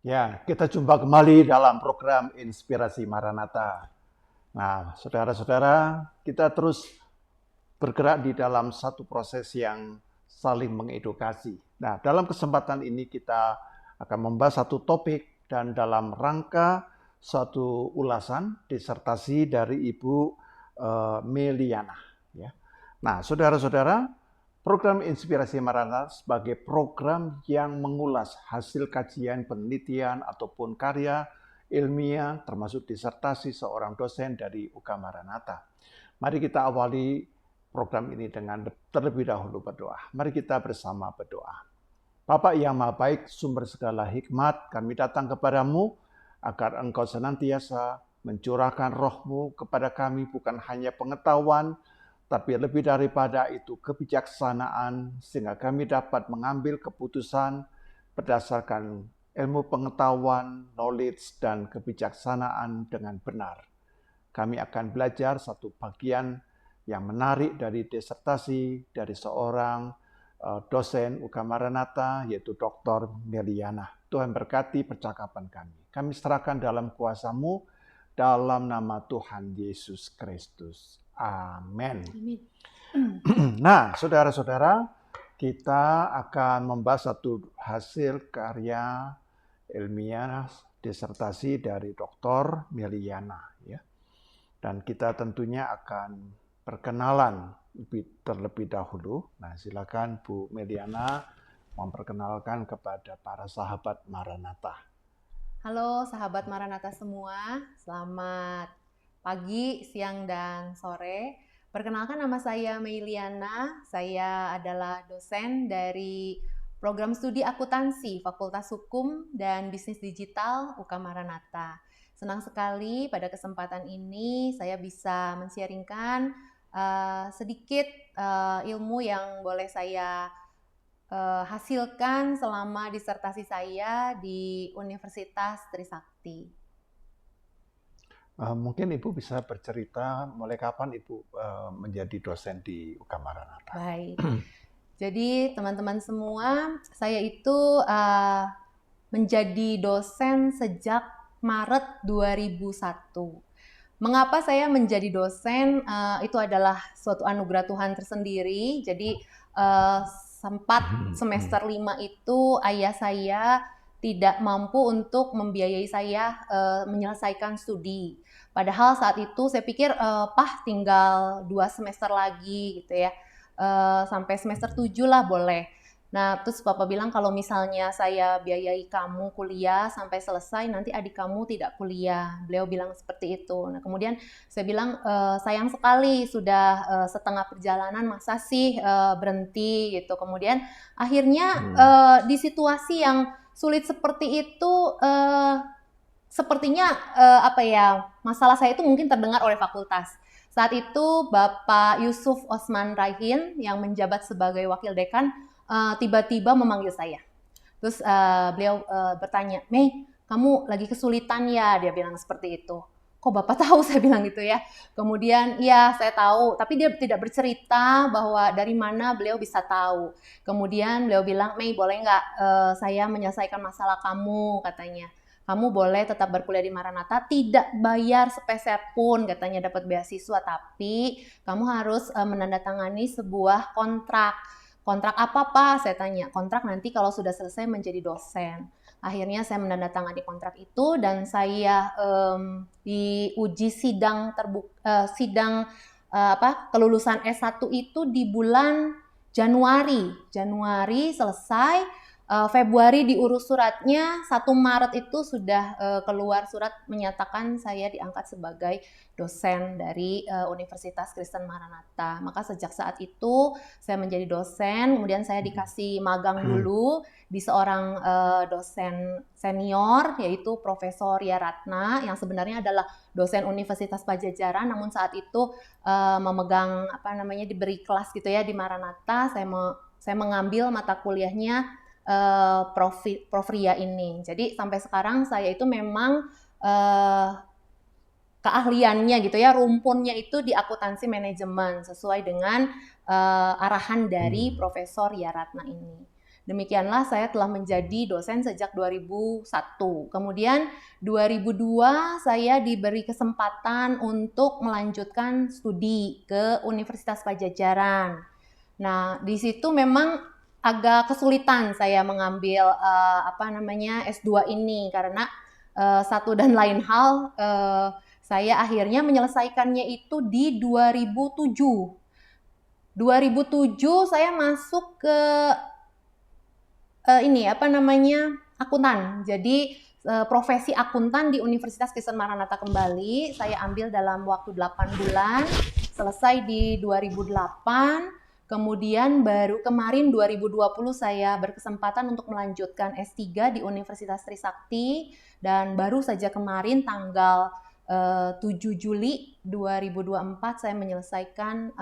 Ya, kita jumpa kembali dalam program Inspirasi Maranatha. Nah, saudara-saudara, kita terus bergerak di dalam satu proses yang saling mengedukasi. Nah, dalam kesempatan ini kita akan membahas satu topik dan dalam rangka suatu ulasan disertasi dari Ibu Meliana. Ya. Nah, saudara-saudara, program Inspirasi Maranatha sebagai program yang mengulas hasil kajian penelitian ataupun karya ilmiah termasuk disertasi seorang dosen dari UK Maranatha. Mari kita awali program ini dengan terlebih dahulu berdoa. Mari kita bersama berdoa. Bapa yang Maha Baik, sumber segala hikmat, kami datang kepadamu agar Engkau senantiasa mencurahkan roh-Mu kepada kami bukan hanya pengetahuan, tapi lebih daripada itu kebijaksanaan sehingga kami dapat mengambil keputusan berdasarkan ilmu pengetahuan, knowledge, dan kebijaksanaan dengan benar. Kami akan belajar satu bagian yang menarik dari disertasi dari seorang dosen UK Maranatha yaitu Dr. Meliana. Tuhan berkati percakapan kami. Kami serahkan dalam kuasa-Mu dalam nama Tuhan Yesus Kristus. Amin. Nah, saudara-saudara, kita akan membahas satu hasil karya ilmiah disertasi dari Dr. Meliana. Ya. Dan kita tentunya akan perkenalan terlebih dahulu. Nah, silakan Bu Meliana memperkenalkan kepada para sahabat Maranatha. Halo sahabat Maranatha semua, selamat pagi, siang, dan sore. Perkenalkan nama saya Meiliana, saya adalah dosen dari program studi akuntansi Fakultas Hukum dan Bisnis Digital UK Maranatha. Senang sekali pada kesempatan ini saya bisa men-sharingkan sedikit ilmu yang boleh saya hasilkan selama disertasi saya di Universitas Trisakti. Mungkin Ibu bisa bercerita mulai kapan Ibu menjadi dosen di UK Maranatha. Baik, jadi teman-teman semua, saya itu menjadi dosen sejak Maret 2001. Mengapa saya menjadi dosen? Itu adalah suatu anugerah Tuhan tersendiri. Jadi sempat semester 5 itu ayah saya tidak mampu untuk membiayai saya menyelesaikan studi. Padahal saat itu saya pikir tinggal 2 semester lagi gitu ya. Sampai semester 7 lah boleh. Nah, terus Papa bilang kalau misalnya saya biayai kamu kuliah sampai selesai, nanti adik kamu tidak kuliah. Beliau bilang seperti itu. Nah, kemudian saya bilang sayang sekali sudah setengah perjalanan masa sih berhenti gitu. Kemudian akhirnya di situasi yang sulit seperti itu sepertinya masalah saya itu mungkin terdengar oleh fakultas. Saat itu Bapak Yusuf Osman Raihin yang menjabat sebagai wakil dekan tiba-tiba memanggil saya. Terus beliau bertanya, Mei, kamu lagi kesulitan ya? Dia bilang seperti itu. Kok Bapak tahu? Saya bilang gitu ya. Kemudian, ya saya tahu. Tapi dia tidak bercerita bahwa dari mana beliau bisa tahu. Kemudian beliau bilang, Mei, boleh nggak saya menyelesaikan masalah kamu, katanya. Kamu boleh tetap berkuliah di Maranatha, tidak bayar sepeser pun, katanya dapat beasiswa. Tapi kamu harus menandatangani sebuah kontrak. Kontrak apa Pak? Saya tanya. Kontrak nanti kalau sudah selesai menjadi dosen. Akhirnya saya menandatangani kontrak itu dan saya diuji sidang kelulusan S1 itu di bulan Januari. Januari selesai. Februari diurus suratnya, 1 Maret itu sudah keluar surat menyatakan saya diangkat sebagai dosen dari Universitas Kristen Maranatha. Maka sejak saat itu saya menjadi dosen, kemudian saya dikasih magang dulu di seorang dosen senior yaitu Profesor Yaratna yang sebenarnya adalah dosen Universitas Pajajaran, namun saat itu memegang diberi kelas gitu ya di Maranatha. Saya mengambil mata kuliahnya Prof Ria ini. Jadi sampai sekarang saya itu memang keahliannya gitu ya, rumpunnya itu di akuntansi manajemen sesuai dengan arahan dari Profesor Yaratna ini. Demikianlah saya telah menjadi dosen sejak 2001. Kemudian 2002 saya diberi kesempatan untuk melanjutkan studi ke Universitas Pajajaran. Nah, di situ memang agak kesulitan saya mengambil S2 ini karena satu dan lain hal saya akhirnya menyelesaikannya itu di 2007. 2007 saya masuk ke akuntan. Jadi profesi akuntan di Universitas Kristen Maranatha kembali. Saya ambil dalam waktu 8 bulan, selesai di 2008. Kemudian baru kemarin 2020 saya berkesempatan untuk melanjutkan S3 di Universitas Trisakti dan baru saja kemarin tanggal 7 Juli 2024 saya menyelesaikan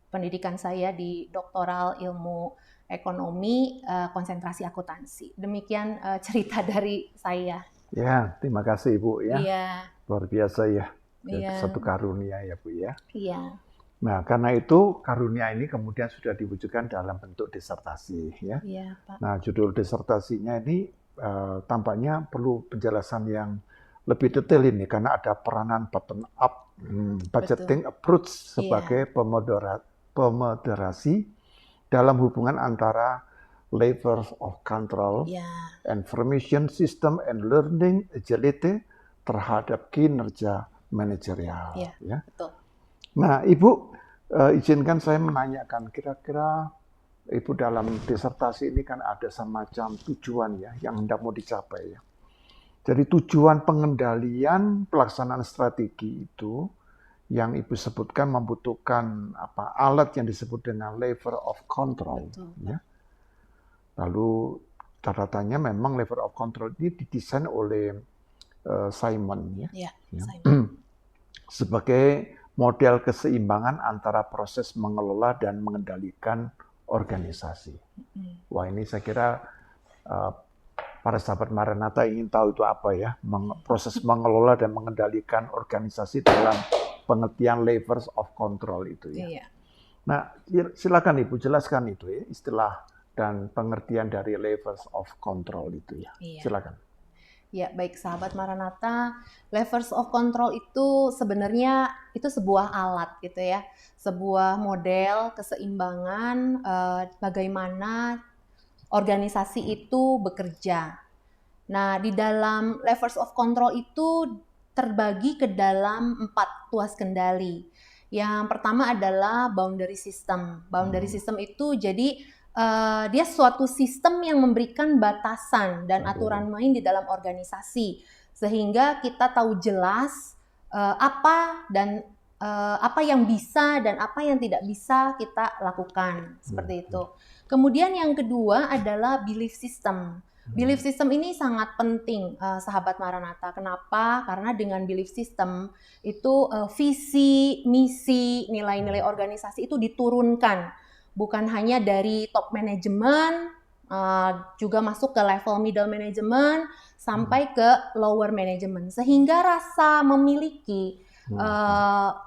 pendidikan saya di doktoral ilmu ekonomi konsentrasi akuntansi. Demikian cerita dari saya. Ya, terima kasih Ibu ya. Iya. Luar biasa ya. Iya. Satu karunia ya Bu ya. Iya. Nah, karena itu karunia ini kemudian sudah diwujudkan dalam bentuk disertasi ya. Iya, Pak. Nah, judul disertasinya ini tampaknya perlu penjelasan yang lebih detail ini karena ada peranan bottom up budgeting approach sebagai pemoderasi dalam hubungan antara levels of control, information system and learning agility terhadap kinerja manajerial. Ya. Betul. Nah, Ibu izinkan saya menanyakan kira-kira Ibu dalam disertasi ini kan ada semacam tujuan ya yang hendak mau dicapai ya. Jadi tujuan pengendalian pelaksanaan strategi itu yang Ibu sebutkan membutuhkan alat yang disebut dengan lever of control. Ya. Lalu catatannya memang lever of control ini didesain oleh Simon ya. Simon. Sebagai model keseimbangan antara proses mengelola dan mengendalikan organisasi. Wah, ini saya kira para sahabat Maranatha ingin tahu itu apa ya, proses mengelola dan mengendalikan organisasi dalam pengertian levers of control itu ya. Iya. Nah, silakan Ibu jelaskan itu ya, istilah dan pengertian dari levers of control itu ya. Silakan. Ya, baik sahabat Maranatha, levers of control itu sebenarnya itu sebuah alat gitu ya. Sebuah model keseimbangan bagaimana organisasi itu bekerja. Nah, di dalam levers of control itu terbagi ke dalam 4 tuas kendali. Yang pertama adalah boundary system. Boundary system itu jadi dia suatu sistem yang memberikan batasan dan aturan main di dalam organisasi sehingga kita tahu jelas apa yang bisa dan apa yang tidak bisa kita lakukan seperti itu. Kemudian yang kedua adalah belief system. Belief system ini sangat penting, sahabat Maranatha. Kenapa? Karena dengan belief system itu visi, misi, nilai-nilai organisasi itu diturunkan. Bukan hanya dari top manajemen, juga masuk ke level middle management, sampai ke lower management. Sehingga rasa memiliki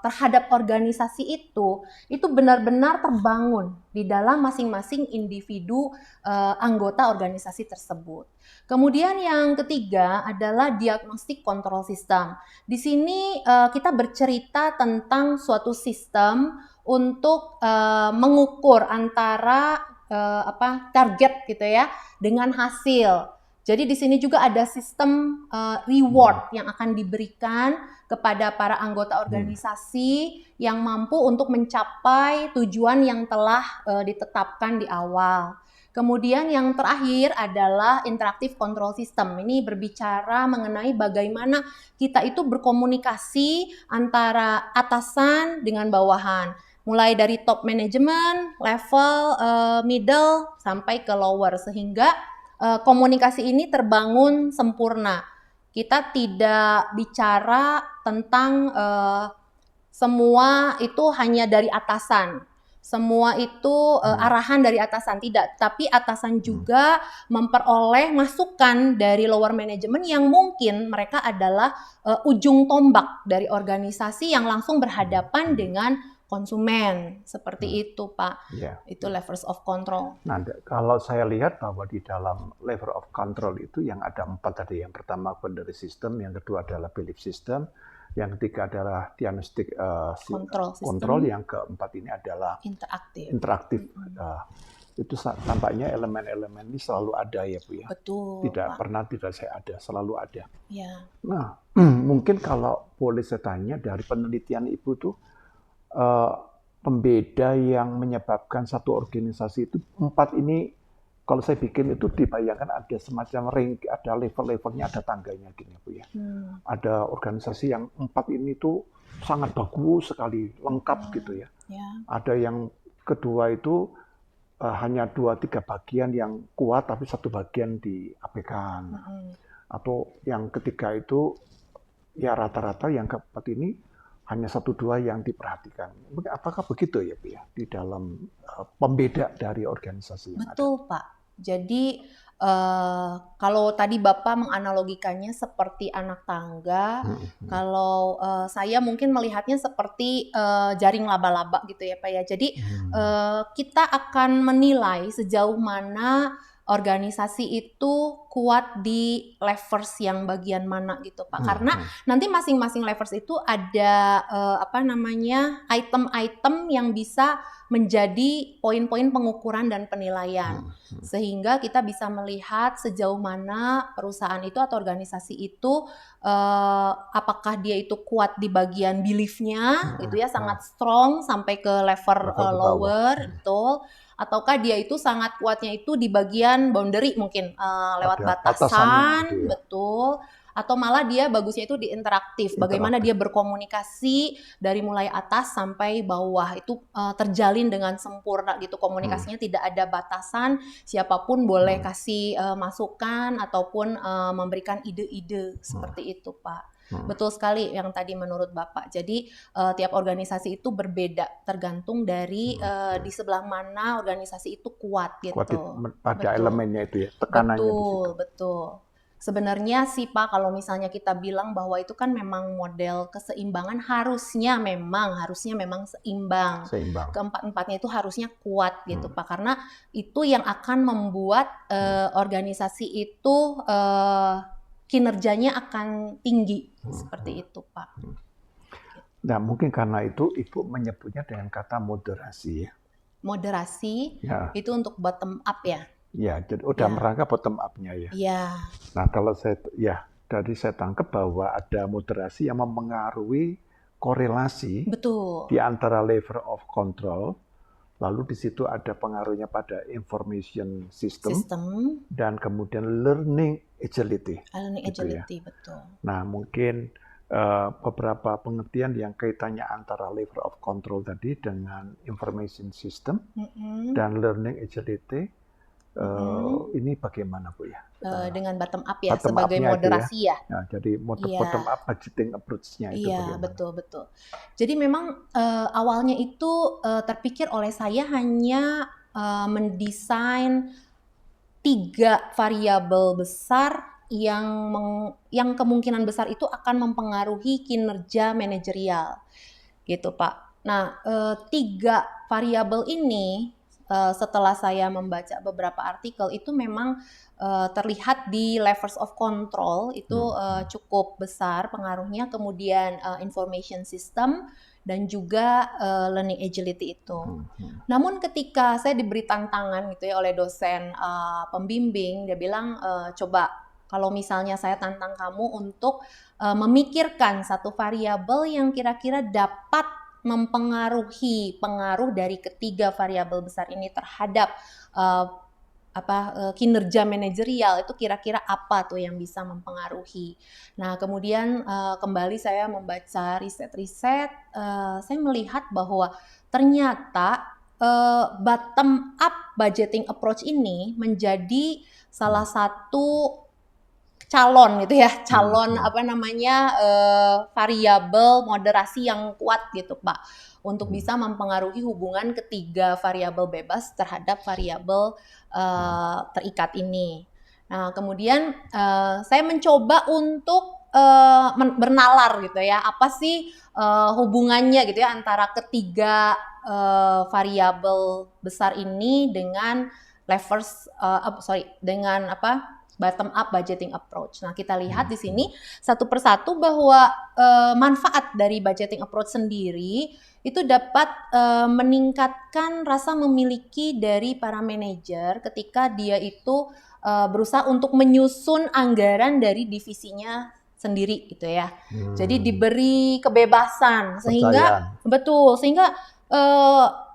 terhadap organisasi itu benar-benar terbangun di dalam masing-masing individu anggota organisasi tersebut. Kemudian yang ketiga adalah diagnostic control system. Di sini kita bercerita tentang suatu sistem untuk mengukur antara target gitu ya dengan hasil. Jadi di sini juga ada sistem reward yang akan diberikan kepada para anggota organisasi yang mampu untuk mencapai tujuan yang telah ditetapkan di awal. Kemudian yang terakhir adalah interactive control system. Ini berbicara mengenai bagaimana kita itu berkomunikasi antara atasan dengan bawahan. Mulai dari top management, level middle, sampai ke lower. Sehingga komunikasi ini terbangun sempurna. Kita tidak bicara tentang semua itu hanya dari atasan. Semua itu arahan dari atasan, tidak. Tapi atasan juga memperoleh masukan dari lower management yang mungkin mereka adalah ujung tombak dari organisasi yang langsung berhadapan dengan konsumen. Seperti itu, Pak. Ya. Itu levels of control. Nah, kalau saya lihat bahwa di dalam level of control itu yang ada 4 tadi. Yang pertama boundary system, yang kedua adalah belief system, yang ketiga adalah diagnostic control, yang keempat ini adalah interaktif. Itu tampaknya elemen-elemen ini selalu ada ya Bu ya. Betul. Tidak Pak. pernah tidak saya ada, selalu ada. Ya. Nah, mungkin kalau boleh saya tanya dari penelitian Ibu tuh pembeda yang menyebabkan satu organisasi itu 4 ini, kalau saya bikin itu dibayangkan ada semacam ring, ada level-levelnya, ada tangganya gini Bu ya. Ada organisasi yang 4 ini tuh sangat bagus sekali, lengkap gitu ya. Ada yang kedua itu hanya 2-3 bagian yang kuat tapi satu bagian diabaikan. Atau yang ketiga itu ya rata-rata, yang keempat ini hanya 1-2 yang diperhatikan. Apakah begitu ya Bu ya di dalam pembeda dari organisasi yang Betul, Pak. Jadi kalau tadi Bapak menganalogikannya seperti anak tangga, kalau saya mungkin melihatnya seperti jaring laba-laba gitu ya Pak ya. Jadi kita akan menilai sejauh mana organisasi itu kuat di levers yang bagian mana gitu Pak. Karena nanti masing-masing levers itu ada item-item yang bisa menjadi poin-poin pengukuran dan penilaian. Sehingga kita bisa melihat sejauh mana perusahaan itu atau organisasi itu apakah dia itu kuat di bagian belief-nya gitu ya, sangat strong sampai ke level lower, betul. Ataukah dia itu sangat kuatnya itu di bagian boundary mungkin lewat batasan, gitu ya. Betul. Atau malah dia bagusnya itu di interaktif. Bagaimana dia berkomunikasi dari mulai atas sampai bawah itu terjalin dengan sempurna gitu. Komunikasinya tidak ada batasan, siapapun boleh kasih masukan ataupun memberikan ide-ide seperti itu, Pak. Betul sekali yang tadi menurut Bapak. Jadi tiap organisasi itu berbeda tergantung dari di sebelah mana organisasi itu kuat gitu. Kuat pada elemennya itu ya, tekanannya di situ. Betul. Sebenarnya sih Pak, kalau misalnya kita bilang bahwa itu kan memang model keseimbangan harusnya memang seimbang. Keempat-empatnya itu harusnya kuat gitu Pak, karena itu yang akan membuat organisasi itu kinerjanya akan tinggi seperti itu Pak. Nah mungkin karena itu Ibu menyebutnya dengan kata moderasi ya. Moderasi ya. Itu untuk bottom up ya. Ya, jadi udah merangkap bottom up-nya ya. Iya. Nah, kalau saya tangkap bahwa ada moderasi yang mempengaruhi korelasi di antara level of control, lalu di situ ada pengaruhnya pada information system. Dan kemudian learning agility. Betul. Nah, mungkin beberapa pengertian yang kaitannya antara level of control tadi dengan information system dan learning agility. Ini bagaimana Bu ya? Dengan bottom up ya, sebagai moderasi ya. Nah, jadi bottom up budgeting approach-nya itu bagaimana? Iya, betul. Jadi memang awalnya itu terpikir oleh saya hanya mendesain 3 variabel besar yang kemungkinan besar itu akan mempengaruhi kinerja manajerial, gitu Pak. Nah, 3 variabel ini setelah saya membaca beberapa artikel itu memang terlihat di levels of control itu cukup besar pengaruhnya, kemudian information system dan juga learning agility itu. Namun ketika saya diberi tantangan gitu ya oleh dosen pembimbing, dia bilang coba kalau misalnya saya tantang kamu untuk memikirkan satu variabel yang kira-kira dapat mempengaruhi pengaruh dari ketiga variabel besar ini terhadap kinerja manajerial, itu kira-kira apa tuh yang bisa mempengaruhi. Nah, kemudian kembali saya membaca riset-riset, saya melihat bahwa ternyata bottom up budgeting approach ini menjadi salah satu calon variabel moderasi yang kuat gitu Pak, untuk bisa mempengaruhi hubungan ketiga variabel bebas terhadap variabel terikat ini. Nah kemudian saya mencoba untuk bernalar gitu ya. Apa sih hubungannya gitu ya antara ketiga variabel besar ini dengan dengan bottom up budgeting approach. Nah, kita lihat di sini satu persatu bahwa manfaat dari budgeting approach sendiri itu dapat meningkatkan rasa memiliki dari para manajer ketika dia itu berusaha untuk menyusun anggaran dari divisinya sendiri gitu ya. Jadi diberi kebebasan sehingga sehingga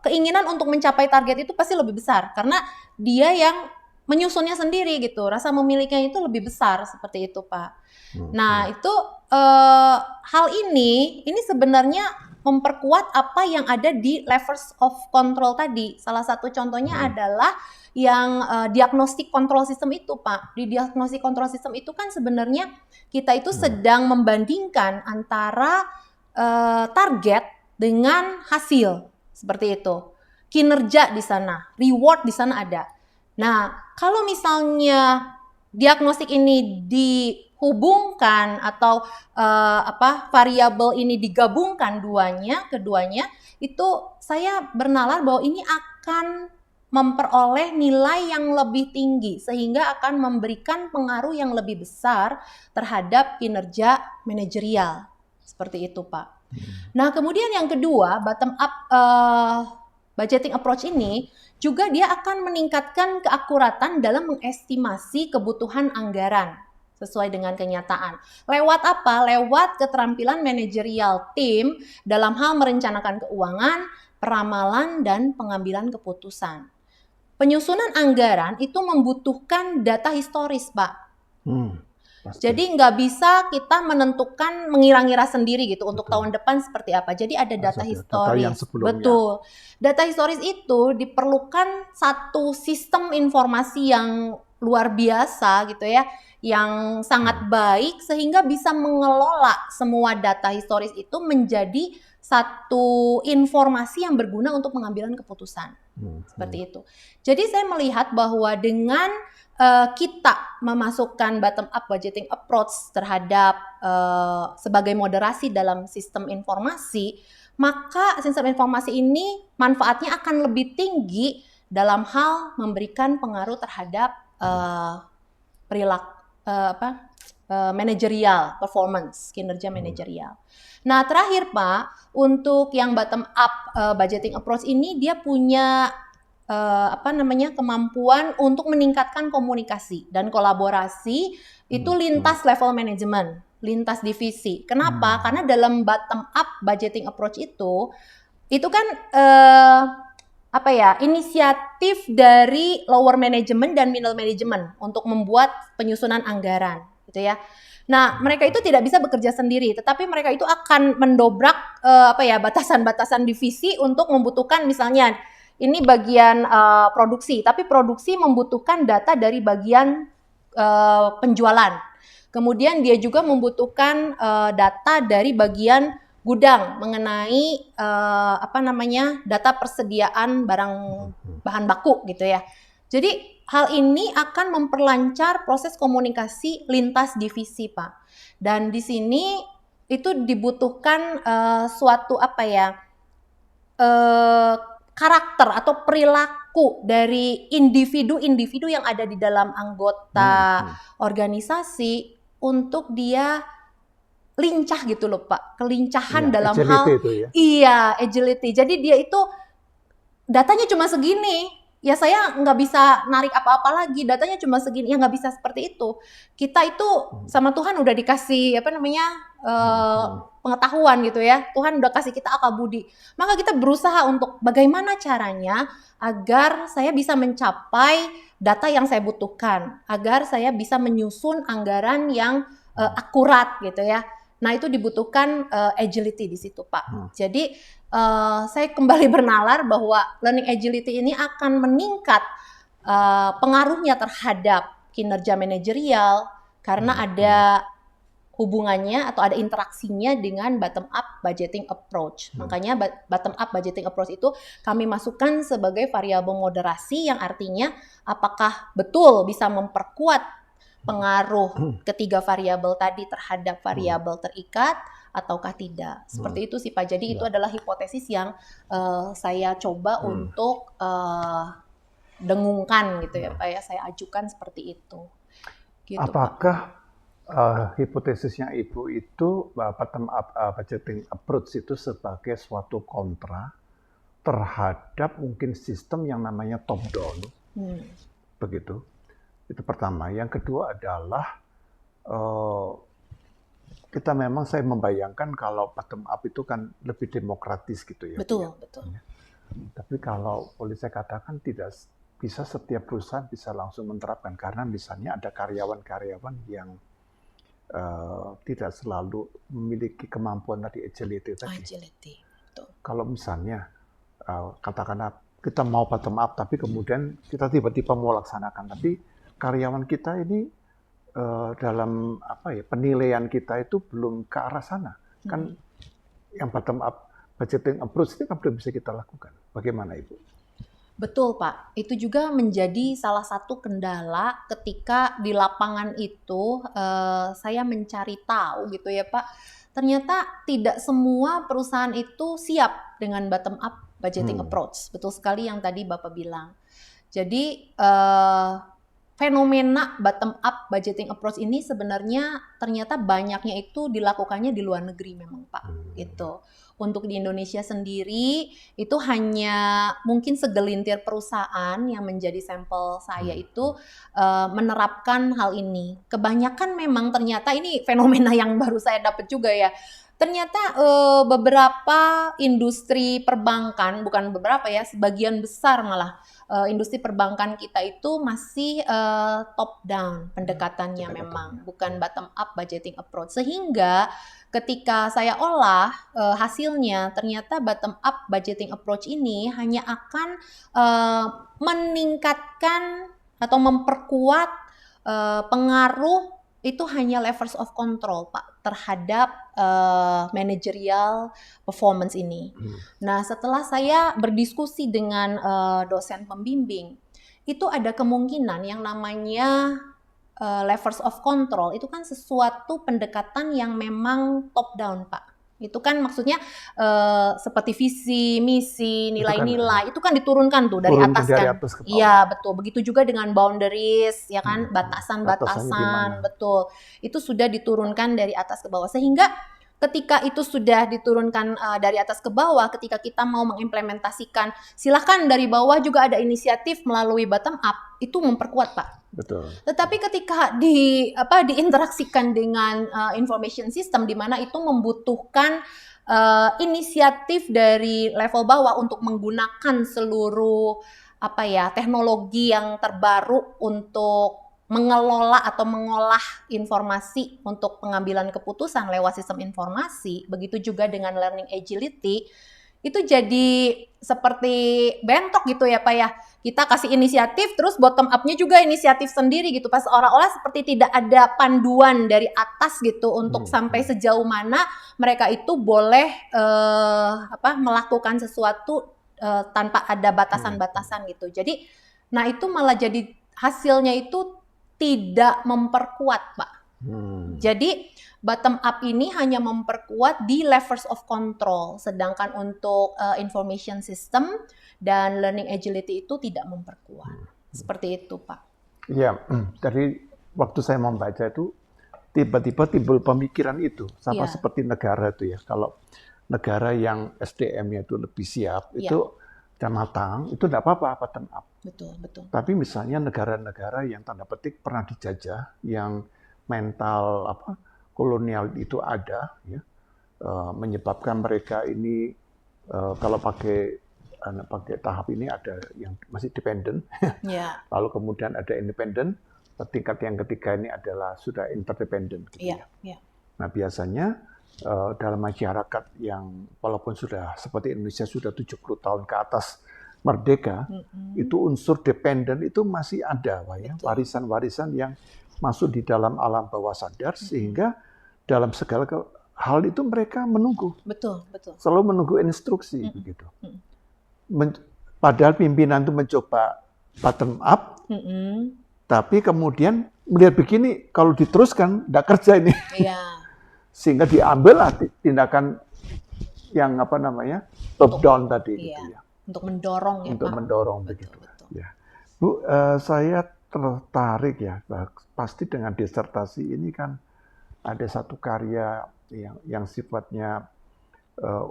keinginan untuk mencapai target itu pasti lebih besar karena dia yang menyusunnya sendiri gitu, rasa memilikinya itu lebih besar seperti itu, Pak. Nah, itu hal ini sebenarnya memperkuat apa yang ada di levers of control tadi. Salah satu contohnya adalah yang diagnostic control system itu, Pak. Di diagnostic control system itu kan sebenarnya kita itu sedang membandingkan antara target dengan hasil, seperti itu. Kinerja di sana, reward di sana ada. Nah, kalau misalnya diagnostik ini dihubungkan atau variabel ini digabungkan keduanya itu saya bernalar bahwa ini akan memperoleh nilai yang lebih tinggi sehingga akan memberikan pengaruh yang lebih besar terhadap kinerja manajerial. Seperti itu, Pak. Nah, kemudian yang kedua, bottom up budgeting approach ini juga dia akan meningkatkan keakuratan dalam mengestimasi kebutuhan anggaran sesuai dengan kenyataan. Lewat apa? Lewat keterampilan manajerial tim dalam hal merencanakan keuangan, peramalan, dan pengambilan keputusan. Penyusunan anggaran itu membutuhkan data historis, Pak. Jadi nggak bisa kita mengira-ngira sendiri gitu untuk tahun depan seperti apa. Jadi ada data historis. Betul. Data historis itu diperlukan satu sistem informasi yang luar biasa gitu ya, yang sangat baik sehingga bisa mengelola semua data historis itu menjadi satu informasi yang berguna untuk pengambilan keputusan. Seperti itu. Jadi saya melihat bahwa dengan kita memasukkan bottom up budgeting approach terhadap sebagai moderasi dalam sistem informasi, maka sistem informasi ini manfaatnya akan lebih tinggi dalam hal memberikan pengaruh terhadap manajerial performance, kinerja manajerial. Nah, terakhir Pak, untuk yang bottom up budgeting approach ini dia punya kemampuan untuk meningkatkan komunikasi dan kolaborasi itu lintas level manajemen, lintas divisi. Kenapa? Karena dalam bottom up budgeting approach itu kan inisiatif dari lower management dan middle management untuk membuat penyusunan anggaran, gitu ya. Nah, mereka itu tidak bisa bekerja sendiri, tetapi mereka itu akan mendobrak batasan-batasan divisi untuk membutuhkan misalnya ini bagian produksi, tapi produksi membutuhkan data dari bagian penjualan. Kemudian dia juga membutuhkan data dari bagian gudang mengenai data persediaan barang bahan baku gitu ya. Jadi hal ini akan memperlancar proses komunikasi lintas divisi, Pak. Dan di sini itu dibutuhkan suatu karakter atau perilaku dari individu-individu yang ada di dalam anggota organisasi untuk dia lincah gitu loh Pak, kelincahan dalam hal agility. Jadi dia itu datanya cuma segini, ya saya nggak bisa narik apa-apa lagi, datanya cuma segini, ya nggak bisa seperti itu. Kita itu sama Tuhan udah dikasih pengetahuan gitu ya, Tuhan udah kasih kita akal budi, maka kita berusaha untuk bagaimana caranya agar saya bisa mencapai data yang saya butuhkan, agar saya bisa menyusun anggaran yang akurat gitu ya. Nah itu dibutuhkan agility di situ Pak. Jadi saya kembali bernalar bahwa learning agility ini akan meningkat pengaruhnya terhadap kinerja manajerial karena ada hubungannya atau ada interaksinya dengan bottom up budgeting approach. Makanya bottom up budgeting approach itu kami masukkan sebagai variabel moderasi yang artinya apakah betul bisa memperkuat pengaruh ketiga variabel tadi terhadap variabel terikat ataukah tidak. Seperti itu sih Pak. Jadi itu adalah hipotesis yang saya coba untuk dengungkan gitu ya Pak ya. Saya ajukan seperti itu. Gitu, Apakah hipotesisnya Ibu itu bottom up budgeting approach itu sebagai suatu kontra terhadap mungkin sistem yang namanya top down, begitu? Itu pertama. Yang kedua adalah kita memang saya membayangkan kalau bottom up itu kan lebih demokratis gitu ya. Betul, betul. Tapi kalau boleh saya katakan tidak bisa setiap perusahaan bisa langsung menerapkan karena misalnya ada karyawan-karyawan yang tidak selalu memiliki kemampuan tadi agility tadi. Agility. Betul. Kalau misalnya katakanlah kita mau bottom up tapi kemudian kita tiba-tiba mau laksanakan tapi karyawan kita ini dalam penilaian kita itu belum ke arah sana. Kan yang bottom up budgeting approach itu kan belum bisa kita lakukan. Bagaimana Ibu? Betul Pak, itu juga menjadi salah satu kendala ketika di lapangan itu saya mencari tahu gitu ya Pak. Ternyata tidak semua perusahaan itu siap dengan bottom up budgeting approach. Betul sekali yang tadi Bapak bilang. Jadi fenomena bottom up budgeting approach ini sebenarnya ternyata banyaknya itu dilakukannya di luar negeri memang Pak. Gitu. Untuk di Indonesia sendiri itu hanya mungkin segelintir perusahaan yang menjadi sampel saya itu menerapkan hal ini. Kebanyakan memang ternyata ini fenomena yang baru saya dapat juga ya. Ternyata beberapa industri perbankan, bukan beberapa ya, sebagian besar malah industri perbankan kita itu masih top down pendekatannya memang, bukan bottom up budgeting approach. Sehingga ketika saya olah hasilnya, ternyata bottom up budgeting approach ini hanya akan meningkatkan atau memperkuat pengaruh itu hanya levels of control Pak terhadap managerial performance ini. Nah setelah saya berdiskusi dengan dosen pembimbing, itu ada kemungkinan yang namanya levels of control itu kan sesuatu pendekatan yang memang top down Pak. Itu kan maksudnya seperti visi, misi, nilai-nilai itu kan diturunkan tuh dari atas kan. Iya, betul. Begitu juga dengan boundaries ya kan, batasan-batasan, betul. Itu sudah diturunkan dari atas ke bawah sehingga ketika itu sudah diturunkan dari atas ke bawah, ketika kita mau mengimplementasikan, silakan dari bawah juga ada inisiatif melalui bottom up, itu memperkuat Pak. Betul. Tetapi ketika diinteraksikan dengan information system, di mana itu membutuhkan inisiatif dari level bawah untuk menggunakan seluruh teknologi yang terbaru untuk mengelola atau mengolah informasi untuk pengambilan keputusan lewat sistem informasi, begitu juga dengan learning agility, itu jadi seperti bentok gitu ya Pak ya. Kita kasih inisiatif, terus bottom up-nya juga inisiatif sendiri gitu. Pas seolah-olah seperti tidak ada panduan dari atas gitu untuk sampai sejauh mana mereka itu boleh melakukan sesuatu tanpa ada batasan-batasan gitu. Jadi, nah itu malah jadi hasilnya itu tidak memperkuat Pak. Jadi bottom up ini hanya memperkuat di levels of control, sedangkan untuk information system dan learning agility itu tidak memperkuat. Seperti itu Pak. Iya, dari waktu saya membaca itu tiba-tiba timbul pemikiran itu, sama seperti negara itu ya. Kalau negara yang SDM-nya itu lebih siap, itu dan matang, itu tidak apa-apa bottom up. Betul, betul. Tapi misalnya negara-negara yang tanda petik pernah dijajah, yang mental kolonial itu ada, ya, menyebabkan mereka ini kalau pakai tahap ini ada yang masih dependent, lalu kemudian ada independent, tingkat yang ketiga ini adalah sudah interdependent. Gitu ya. Nah biasanya dalam masyarakat yang walaupun sudah seperti Indonesia sudah 70 tahun ke atas merdeka, itu unsur dependent itu masih ada, Pak, ya, warisan-warisan yang masuk di dalam alam bawah sadar sehingga dalam segala hal itu mereka menunggu. Betul, betul. Selalu menunggu instruksi begitu. Padahal pimpinan itu mencoba bottom up, tapi kemudian melihat begini, kalau diteruskan nggak kerja ini, Iya, sehingga diambillah tindakan yang top down tadi iya. gitu ya, Untuk mendorong ya untuk Pak. mendorong Betul, begitu. betul. Ya, Bu, saya tertarik ya, pasti dengan disertasi ini kan ada satu karya yang sifatnya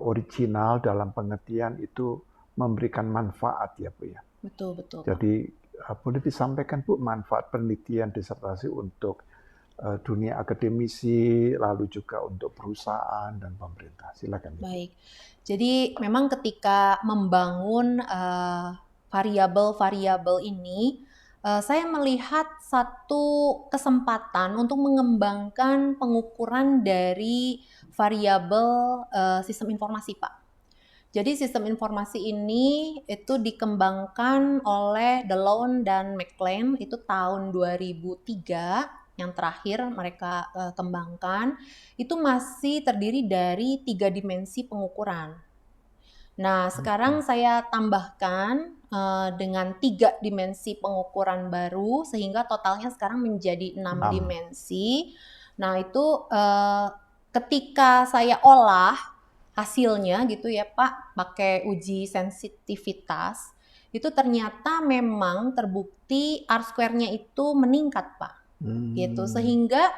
original dalam pengertian itu memberikan manfaat ya Bu ya. Betul, betul. Jadi boleh disampaikan Bu manfaat penelitian disertasi untuk dunia akademisi, lalu juga untuk perusahaan dan pemerintah. Silakan. Baik. Jadi memang ketika membangun variabel-variabel ini, saya melihat satu kesempatan untuk mengembangkan pengukuran dari variabel sistem informasi, Pak. Jadi sistem informasi ini itu dikembangkan oleh DeLone dan McLean itu tahun 2003 yang terakhir mereka kembangkan itu masih terdiri dari 3 dimensi pengukuran. Nah, sekarang saya tambahkan dengan 3 dimensi pengukuran baru sehingga totalnya sekarang menjadi 6 dimensi. Nah, itu ketika saya olah hasilnya gitu ya Pak, pakai uji sensitivitas, itu ternyata memang terbukti R-square-nya itu meningkat Pak. Gitu. Sehingga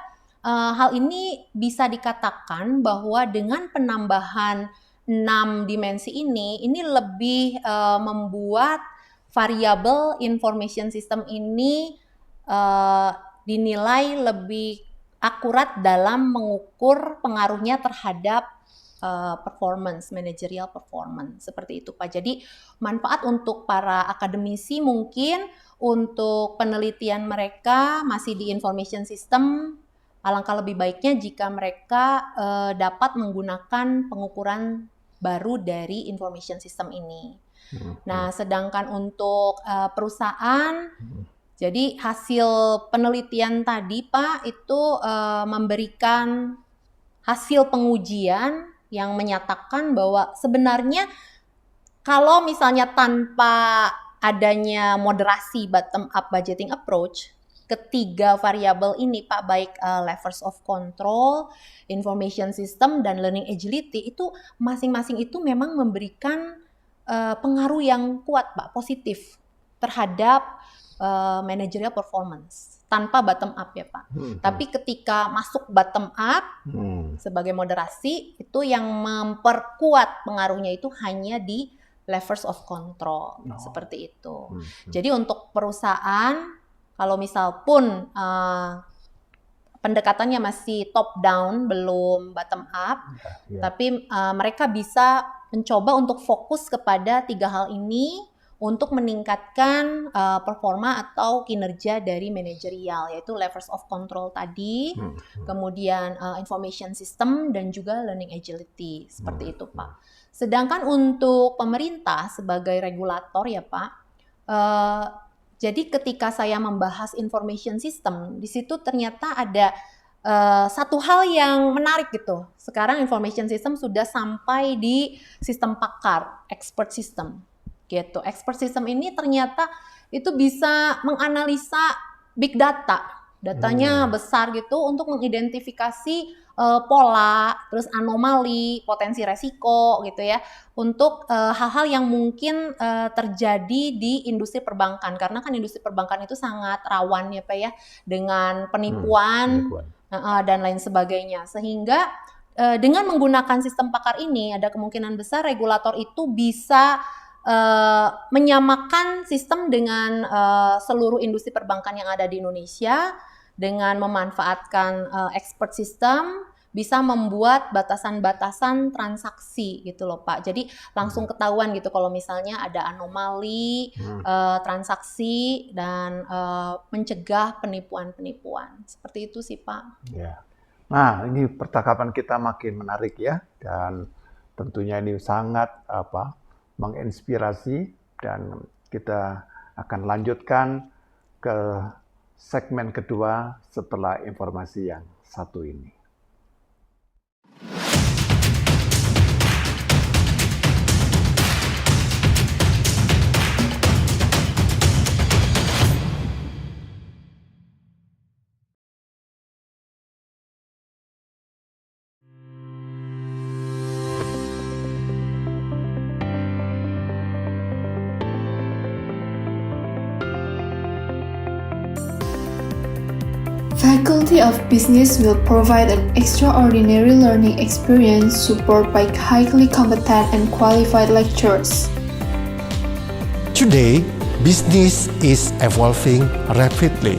hal ini bisa dikatakan bahwa dengan penambahan 6 dimensi ini lebih membuat variabel information system ini dinilai lebih akurat dalam mengukur pengaruhnya terhadap performance, managerial performance, seperti itu Pak. Jadi manfaat untuk para akademisi mungkin untuk penelitian mereka masih di information system, alangkah lebih baiknya jika mereka dapat menggunakan pengukuran baru dari information system ini. Nah, sedangkan untuk perusahaan, jadi hasil penelitian tadi Pak itu memberikan hasil pengujian yang menyatakan bahwa sebenarnya kalau misalnya tanpa adanya moderasi bottom up budgeting approach, ketiga variabel ini Pak, baik levers of control, information system, dan learning agility itu masing-masing itu memang memberikan pengaruh yang kuat Pak, positif terhadap managerial performance tanpa bottom up ya Pak. Tapi ketika masuk bottom up sebagai moderasi itu yang memperkuat pengaruhnya itu hanya di levers of control seperti itu. Jadi untuk perusahaan kalau misal pun pendekatannya masih top down belum bottom up, tapi mereka bisa mencoba untuk fokus kepada 3 hal ini untuk meningkatkan performa atau kinerja dari manajerial, yaitu levers of control tadi, kemudian information system, dan juga learning agility, seperti itu Pak. Sedangkan untuk pemerintah sebagai regulator ya Pak, jadi ketika saya membahas information system, di situ ternyata ada satu hal yang menarik gitu. Sekarang information system sudah sampai di sistem pakar, expert system. Gitu. Expert system ini ternyata itu bisa menganalisa big data. Datanya besar gitu untuk mengidentifikasi pola, terus anomali, potensi resiko gitu ya. Untuk hal-hal yang mungkin terjadi di industri perbankan. Karena kan industri perbankan itu sangat rawan ya Pak ya dengan penipuan dan lain sebagainya. Sehingga dengan menggunakan sistem pakar ini ada kemungkinan besar regulator itu bisa menyamakan sistem dengan seluruh industri perbankan yang ada di Indonesia dengan memanfaatkan expert system bisa membuat batasan-batasan transaksi gitu loh Pak. Jadi langsung ketahuan gitu kalau misalnya ada anomali transaksi dan mencegah penipuan-penipuan. Seperti itu sih Pak. Ya. Nah, ini percakapan kita makin menarik ya, dan tentunya ini sangat menginspirasi, dan kita akan lanjutkan ke segmen kedua setelah informasi yang satu ini. Faculty of Business will provide an extraordinary learning experience supported by highly competent and qualified lecturers. Today, business is evolving rapidly.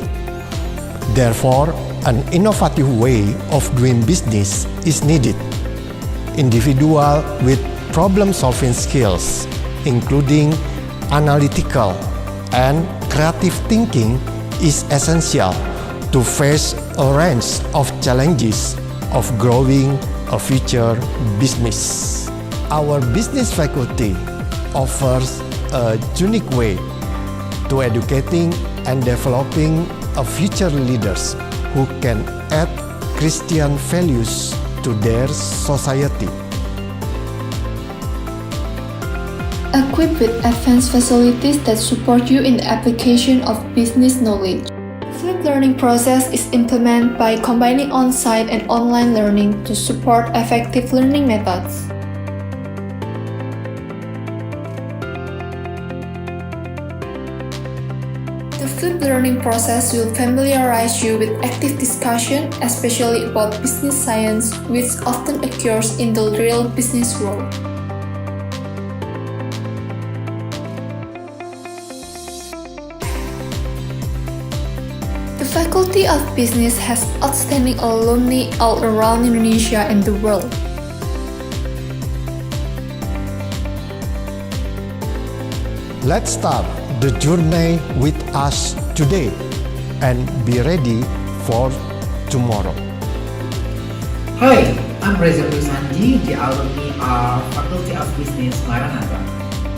Therefore, an innovative way of doing business is needed. Individual with problem-solving skills, including analytical and creative thinking, is essential to face a range of challenges of growing a future business. Our business faculty offers a unique way to educating and developing a future leaders who can add Christian values to their society. Equipped with advanced facilities that support you in the application of business knowledge. The flipped learning process is implemented by combining on-site and online learning to support effective learning methods. The flipped learning process will familiarize you with active discussion, especially about business science, which often occurs in the real business world. The Faculty of Business has outstanding alumni all around Indonesia and the world. Let's start the journey with us today and be ready for tomorrow. Hi, I'm Reza Sanji, the alumni of Faculty of Business Maranatha.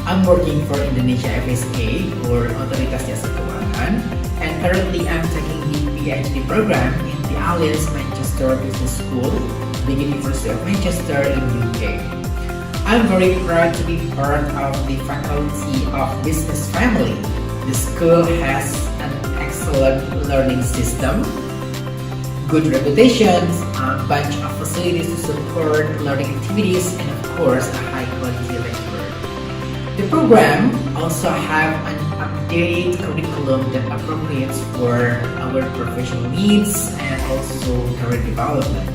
I'm working for Indonesia FSA or Otoritas Jasa Keuangan, and currently I'm taking the PhD program in the Alliance Manchester Business School, the University of Manchester in UK. I'm very proud to be part of the Faculty of Business family. The school has an excellent learning system, good reputations, a bunch of facilities to support learning activities, and of course a high quality lecturer. The program also have an updated curriculum that appropriates for our professional needs and also career development.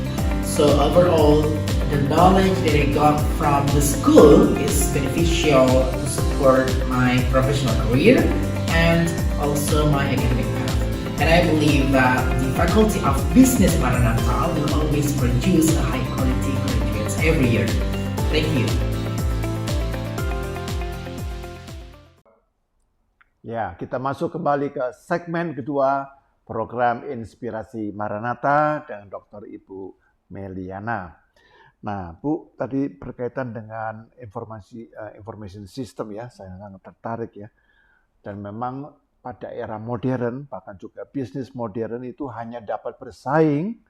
So overall, the knowledge that I got from the school is beneficial to support my professional career and also my academic path. And I believe that the Faculty of Business Maranatha will always produce a high quality graduates every year. Thank you. Ya, kita masuk kembali ke segmen kedua program Inspirasi Maranatha dengan Dr. Ibu Meliana. Nah, Bu, tadi berkaitan dengan information system ya, saya sangat tertarik ya. Dan memang pada era modern, bahkan juga bisnis modern itu hanya dapat bersaing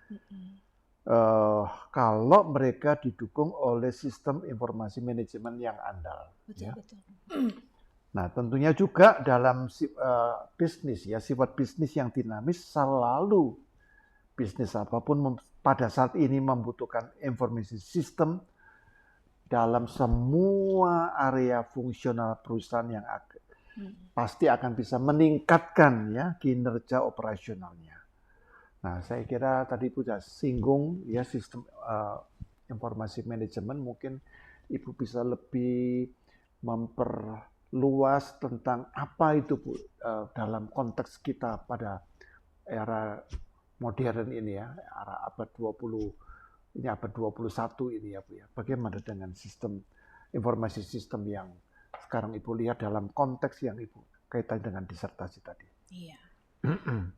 kalau mereka didukung oleh sistem informasi manajemen yang andal. Betul, Ya. betul. Nah, tentunya juga dalam bisnis ya, sifat bisnis yang dinamis selalu bisnis apapun pada saat ini membutuhkan informasi sistem dalam semua area fungsional perusahaan yang pasti akan bisa meningkatkan ya kinerja operasionalnya. Nah, saya kira tadi sudah singgung ya sistem informasi manajemen, mungkin Ibu bisa lebih memperluas tentang apa itu Bu dalam konteks kita pada era modern ini ya, era abad 20, ini abad 21 ini ya Bu ya. Bagaimana dengan sistem informasi sistem yang sekarang Ibu lihat dalam konteks yang Ibu kaitan dengan disertasi tadi? Iya.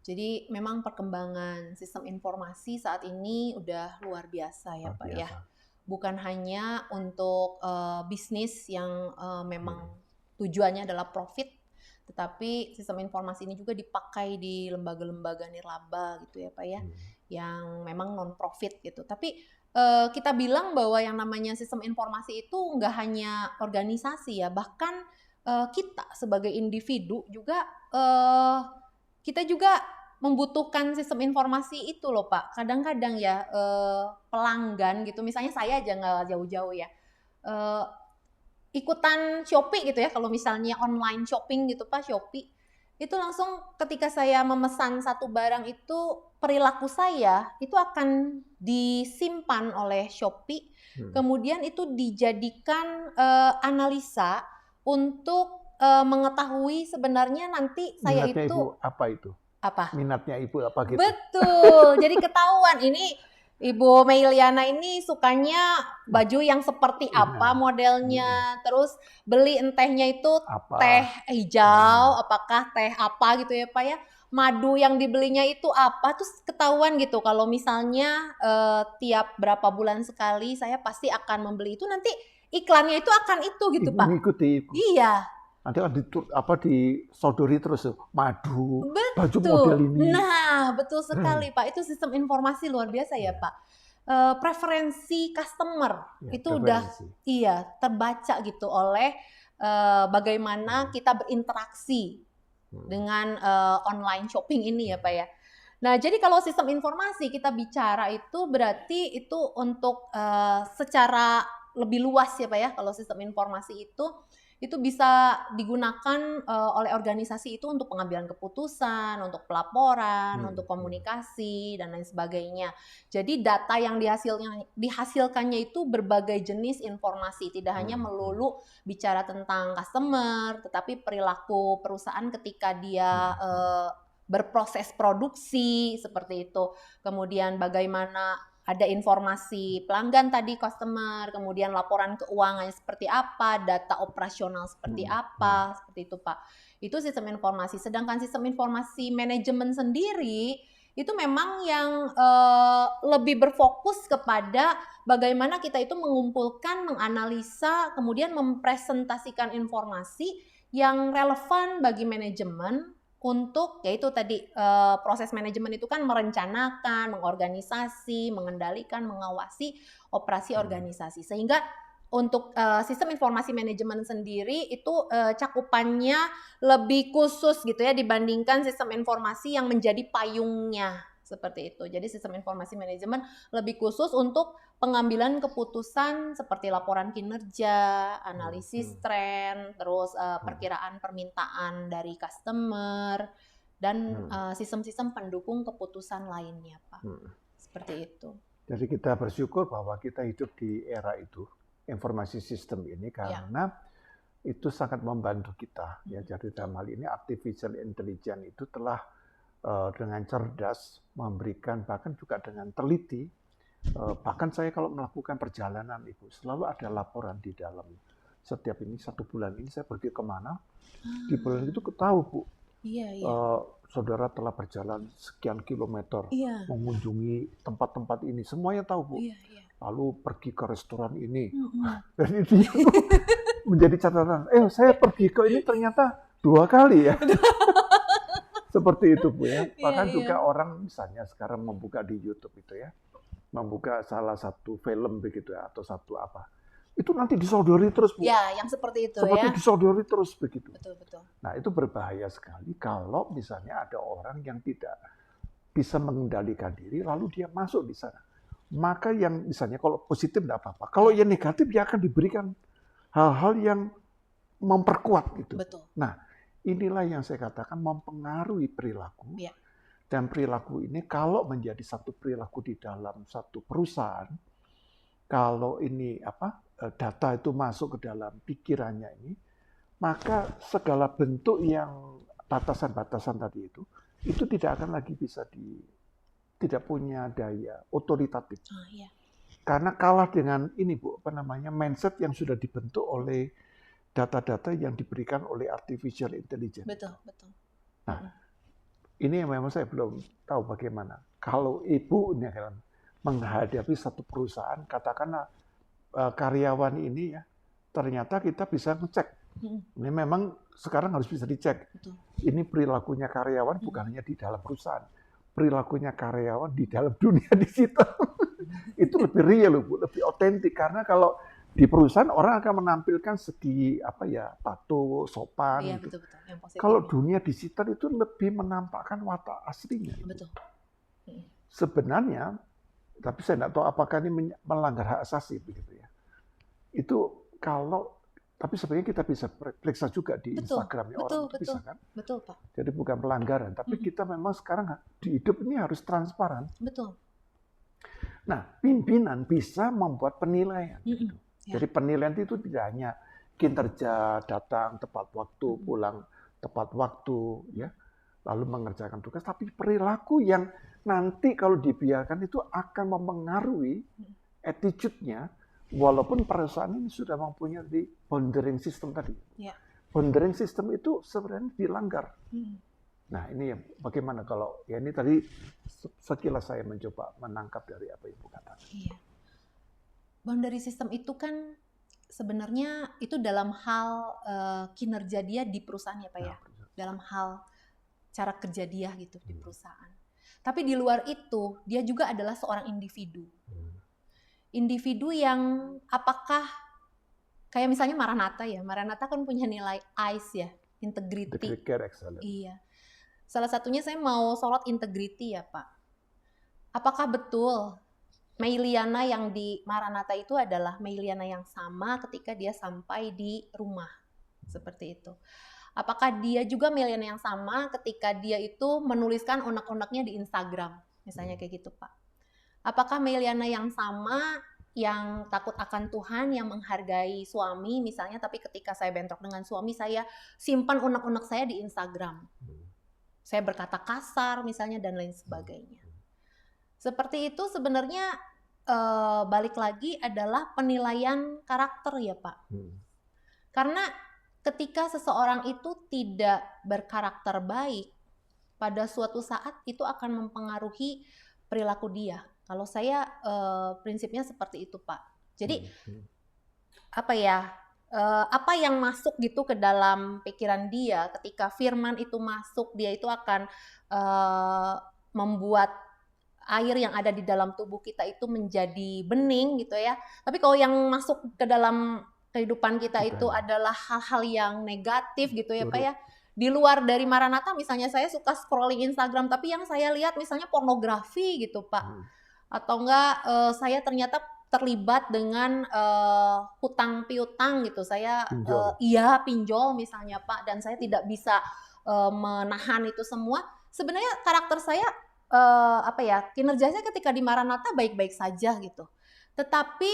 Jadi memang perkembangan sistem informasi saat ini udah luar biasa ya Pak ya. Bukan hanya untuk bisnis yang memang tujuannya adalah profit, tetapi sistem informasi ini juga dipakai di lembaga-lembaga nirlaba gitu ya Pak ya, yang memang non-profit gitu. Tapi kita bilang bahwa yang namanya sistem informasi itu nggak hanya organisasi ya, bahkan kita sebagai individu juga kita juga membutuhkan sistem informasi itu loh Pak. Kadang-kadang ya pelanggan gitu, misalnya saya aja nggak jauh-jauh ya, ikutan Shopee gitu ya, kalau misalnya online shopping gitu Pak, Shopee. itu langsung ketika saya memesan satu barang itu perilaku saya itu akan disimpan oleh Shopee, kemudian itu dijadikan analisa untuk mengetahui sebenarnya nanti saya Minatnya itu Ibu apa itu? apa? Minatnya Ibu apa gitu? Betul, jadi ketahuan ini Ibu Meiliana ini sukanya baju yang seperti apa modelnya, terus beli entehnya itu Apa? teh hijau, apakah teh apa gitu ya Pak ya, madu yang dibelinya itu apa, terus ketahuan gitu kalau misalnya tiap berapa bulan sekali saya pasti akan membeli itu, nanti iklannya itu akan itu gitu Ibu Pak. ngikuti Ibu. Iya. Nanti kan disodori terus madu, baju Betul. model ini. Nah, betul sekali Pak. Itu sistem informasi luar biasa ya Pak. Preferensi customer Ya, itu udah preferensi. terbaca gitu oleh bagaimana kita berinteraksi dengan online shopping ini ya Pak ya. Nah, jadi kalau sistem informasi kita bicara itu berarti itu untuk secara lebih luas ya Pak ya. Kalau sistem informasi itu bisa digunakan oleh organisasi itu untuk pengambilan keputusan, untuk pelaporan, untuk komunikasi dan lain sebagainya. Jadi data yang dihasilkannya itu berbagai jenis informasi, tidak hanya melulu bicara tentang customer, tetapi perilaku perusahaan ketika dia berproses produksi seperti itu. Kemudian bagaimana ada informasi pelanggan tadi, customer, kemudian laporan keuangannya seperti apa, data operasional seperti apa, seperti itu Pak. Itu sistem informasi. Sedangkan sistem informasi manajemen sendiri, itu memang yang lebih berfokus kepada bagaimana kita itu mengumpulkan, menganalisa, kemudian mempresentasikan informasi yang relevan bagi manajemen, untuk yaitu tadi proses manajemen itu kan merencanakan, mengorganisasi, mengendalikan, mengawasi operasi organisasi. Sehingga untuk sistem informasi manajemen sendiri itu cakupannya lebih khusus gitu ya dibandingkan sistem informasi yang menjadi payungnya seperti itu. Jadi sistem informasi manajemen lebih khusus untuk pengambilan keputusan seperti laporan kinerja, analisis tren, terus perkiraan permintaan dari customer, dan sistem-sistem pendukung keputusan lainnya, Pak. Seperti itu. Jadi kita bersyukur bahwa kita hidup di era itu, informasi sistem ini, karena itu sangat membantu kita. Ya, jadi dalam hal ini artificial intelligence itu telah dengan cerdas memberikan, bahkan juga dengan teliti, bahkan saya kalau melakukan perjalanan Ibu, selalu ada laporan di dalam. Setiap ini 1 bulan ini saya pergi kemana, di bulan itu ketahui Bu, saudara telah berjalan sekian kilometer, mengunjungi tempat-tempat ini, semuanya tahu Bu. Lalu pergi ke restoran ini, dan ini menjadi catatan, saya pergi ke ini ternyata 2 kali ya. Seperti itu Bu ya. Bahkan juga orang misalnya sekarang membuka di YouTube itu ya, membuka salah satu film begitu ya, atau satu apa, itu nanti disodori terus Bu. Ya, yang seperti itu seperti disodori terus begitu. Betul. Nah itu berbahaya sekali kalau misalnya ada orang yang tidak bisa mengendalikan diri, lalu dia masuk di sana. Maka yang misalnya kalau positif tidak apa-apa, kalau yang negatif dia akan diberikan hal-hal yang memperkuat gitu. Betul. Nah inilah yang saya katakan mempengaruhi perilaku. Dan perilaku ini kalau menjadi satu perilaku di dalam satu perusahaan, kalau ini data itu masuk ke dalam pikirannya ini, maka segala bentuk yang batasan-batasan tadi itu tidak akan lagi bisa tidak punya daya otoritatif. Karena kalah dengan ini Bu, mindset yang sudah dibentuk oleh data-data yang diberikan oleh artificial intelligence. Betul. Nah, ini yang memang saya belum tahu bagaimana. Kalau Ibu ini akan menghadapi satu perusahaan, katakanlah karyawan ini ya, ternyata kita bisa ngecek. Ini memang sekarang harus bisa dicek. Ini perilakunya karyawan bukan hanya di dalam perusahaan, perilakunya karyawan di dalam dunia digital. Itu lebih real Bu, lebih otentik. Karena kalau di perusahaan orang akan menampilkan segi patuh, sopan. Gitu. Betul. Yang positif. Kalau dunia digital itu lebih menampakkan watak aslinya. Betul. Sebenarnya, tapi saya tidak tahu apakah ini melanggar hak asasi begitu ya. Itu kalau Tapi sebenarnya kita bisa periksa juga di Betul, Instagramnya betul, orang, itu bisa kan? betul Pak, Jadi bukan pelanggaran, tapi kita memang sekarang di hidup ini harus transparan. betul. Nah, pimpinan bisa membuat penilaian. Mm-mm. Ya. Jadi penilaian itu tidak hanya kinerja, datang tepat waktu, pulang tepat waktu, ya, lalu mengerjakan tugas, tapi perilaku yang nanti kalau dibiarkan itu akan mempengaruhi attitude-nya, walaupun perusahaan ini sudah mempunyai boundary system tadi. Ya. Boundary system itu sebenarnya dilanggar. Mm. Nah, ini bagaimana kalau ya ini tadi sekilas saya mencoba menangkap dari apa Ibu katakan. Iya. Boundary system itu kan sebenarnya itu dalam hal kinerja dia di perusahaan ya Pak ya. Dalam hal cara kerja dia gitu di perusahaan. Tapi di luar itu dia juga adalah seorang individu. Individu yang apakah kayak misalnya Maranatha ya. Maranatha kan punya nilai ICE ya, integrity. Integrity, care, excellence. Iya. Salah satunya saya mau sorot integrity ya Pak. Apakah betul Meiliana yang di Maranatha itu adalah Meiliana yang sama ketika dia sampai di rumah? Seperti itu. Apakah dia juga Meiliana yang sama ketika dia itu menuliskan unek-uneknya di Instagram? Misalnya kayak gitu Pak. Apakah Meiliana yang sama yang takut akan Tuhan, yang menghargai suami misalnya, tapi ketika saya bentrok dengan suami, saya simpan unek-unek saya di Instagram. Saya berkata kasar misalnya dan lain sebagainya. Seperti itu sebenarnya balik lagi adalah penilaian karakter ya Pak. Karena ketika seseorang itu tidak berkarakter baik, pada suatu saat itu akan mempengaruhi perilaku dia. Kalau saya prinsipnya seperti itu Pak. Jadi apa ya? Apa yang masuk gitu ke dalam pikiran dia ketika firman itu masuk, dia itu akan membuat air yang ada di dalam tubuh kita itu menjadi bening gitu ya. Tapi kalau yang masuk ke dalam kehidupan kita itu adalah hal-hal yang negatif gitu ya Pak ya. Di luar dari Maranatha misalnya saya suka scrolling Instagram tapi yang saya lihat misalnya pornografi gitu Pak. Atau enggak saya ternyata terlibat dengan hutang piutang gitu. Saya pinjol misalnya Pak, dan saya tidak bisa menahan itu semua. Sebenarnya karakter saya kinerjanya ketika di Maranatha baik-baik saja gitu. Tetapi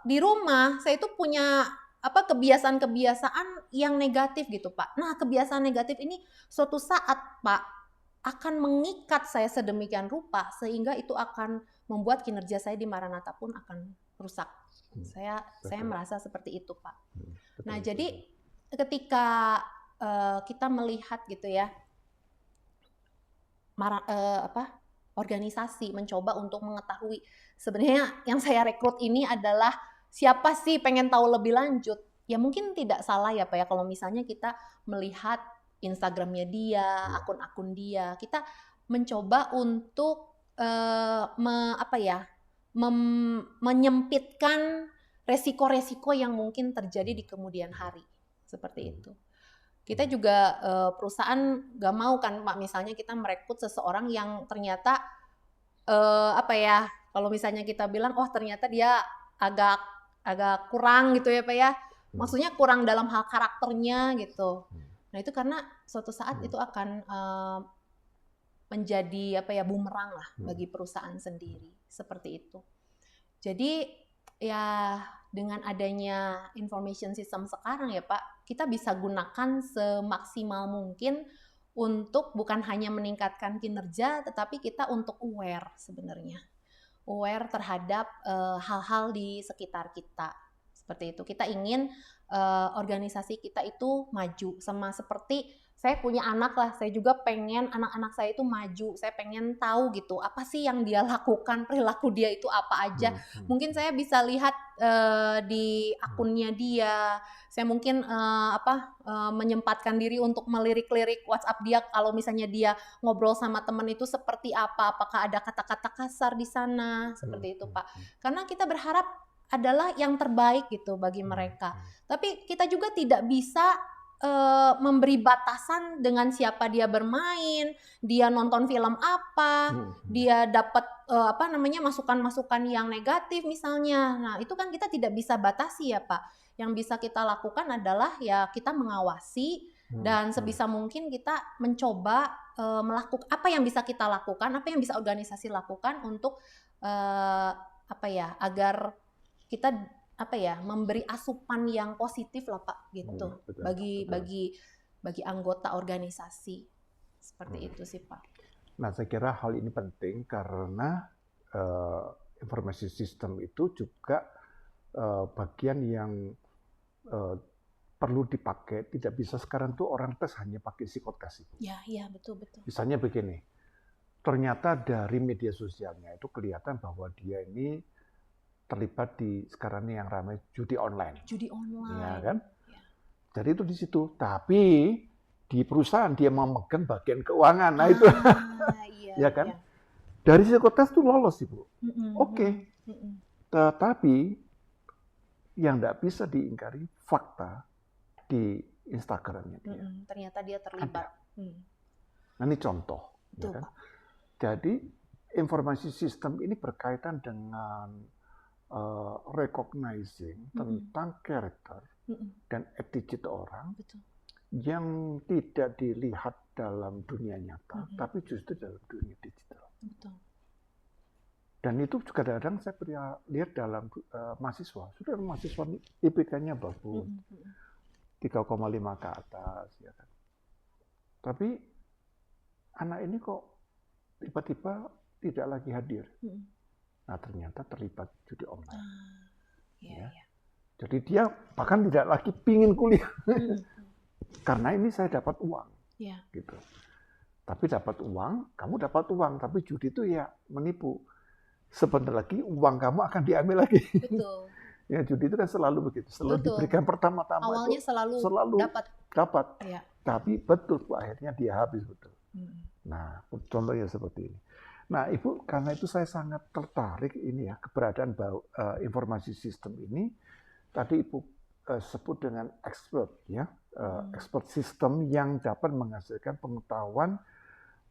di rumah saya itu punya kebiasaan-kebiasaan yang negatif gitu Pak. Nah, kebiasaan negatif ini suatu saat Pak akan mengikat saya sedemikian rupa sehingga itu akan membuat kinerja saya di Maranatha pun akan rusak. Saya merasa seperti itu Pak. Nah, jadi ketika kita melihat gitu ya, organisasi mencoba untuk mengetahui sebenarnya yang saya rekrut ini adalah siapa sih, pengen tahu lebih lanjut. Ya mungkin tidak salah ya Pak ya kalau misalnya kita melihat Instagramnya dia, akun-akun dia, kita mencoba untuk menyempitkan resiko-resiko yang mungkin terjadi di kemudian hari. Seperti itu. Kita juga perusahaan gak mau kan Pak, misalnya kita merekrut seseorang yang ternyata kalau misalnya kita bilang ternyata dia agak kurang gitu ya Pak ya, maksudnya kurang dalam hal karakternya gitu. Nah itu karena suatu saat itu akan menjadi bumerang lah bagi perusahaan sendiri, seperti itu. Jadi ya dengan adanya information system sekarang ya Pak, kita bisa gunakan semaksimal mungkin untuk bukan hanya meningkatkan kinerja, tetapi kita untuk aware sebenarnya. Aware terhadap hal-hal di sekitar kita. Seperti itu. Kita ingin organisasi kita itu maju. Sama seperti saya punya anak lah, saya juga pengen anak-anak saya itu maju. Saya pengen tahu gitu, apa sih yang dia lakukan, perilaku dia itu apa aja. Mungkin saya bisa lihat di akunnya dia. Saya mungkin menyempatkan diri untuk melirik-lirik WhatsApp dia kalau misalnya dia ngobrol sama teman itu seperti apa, apakah ada kata-kata kasar di sana, seperti itu Pak. Karena kita berharap adalah yang terbaik gitu bagi mereka. Tapi kita juga tidak bisa memberi batasan dengan siapa dia bermain, dia nonton film apa, dia dapat masukan-masukan yang negatif misalnya. Nah, itu kan kita tidak bisa batasi ya, Pak. Yang bisa kita lakukan adalah ya kita mengawasi dan sebisa mungkin kita mencoba melakukan apa yang bisa kita lakukan, apa yang bisa organisasi lakukan untuk agar kita memberi asupan yang positif lah Pak gitu Betul. bagi anggota organisasi seperti itu sih Pak. Nah, saya kira hal ini penting karena informasi sistem itu juga bagian yang perlu dipakai. Tidak bisa sekarang tuh orang tes hanya pakai psikotes. Iya betul. Misalnya begini, ternyata dari media sosialnya itu kelihatan bahwa dia ini terlibat di sekarang ini yang ramai judi online. Ya kan? Ya. Jadi itu di situ. Tapi di perusahaan dia memegang bagian keuangan. Nah itu. Ya kan? Ya. Dari psikotes itu lolos Ibu. Oke. Tetapi yang tidak bisa diingkari fakta di Instagramnya dia. Ternyata dia terlibat. Nah, ini contoh. Ya kan? Jadi informasi sistem ini berkaitan dengan recognizing tentang karakter dan attitude orang. Betul. Yang tidak dilihat dalam dunia nyata, tapi justru dalam dunia digital. Betul. Dan itu juga kadang-kadang saya pernah lihat dalam mahasiswa. Sudah mahasiswa IPK-nya bagus, 3,5 ke atas, ya kan. Tapi anak ini kok tiba-tiba tidak lagi hadir. Nah, ternyata terlibat judi online. Ya. Jadi dia bahkan tidak lagi pingin kuliah. Karena ini saya dapat uang. Gitu. Tapi dapat uang, kamu dapat uang. Tapi judi itu ya menipu. Sebentar lagi uang kamu akan diambil lagi. Betul. Ya, judi itu kan selalu begitu. Selalu diberikan pertama-tama. Awalnya itu selalu dapat. Ya. Tapi betul, akhirnya dia habis betul. Nah, contohnya seperti ini. Nah, Ibu, karena itu saya sangat tertarik ini ya, keberadaan informasi sistem ini. Tadi Ibu sebut dengan expert ya, expert sistem yang dapat menghasilkan pengetahuan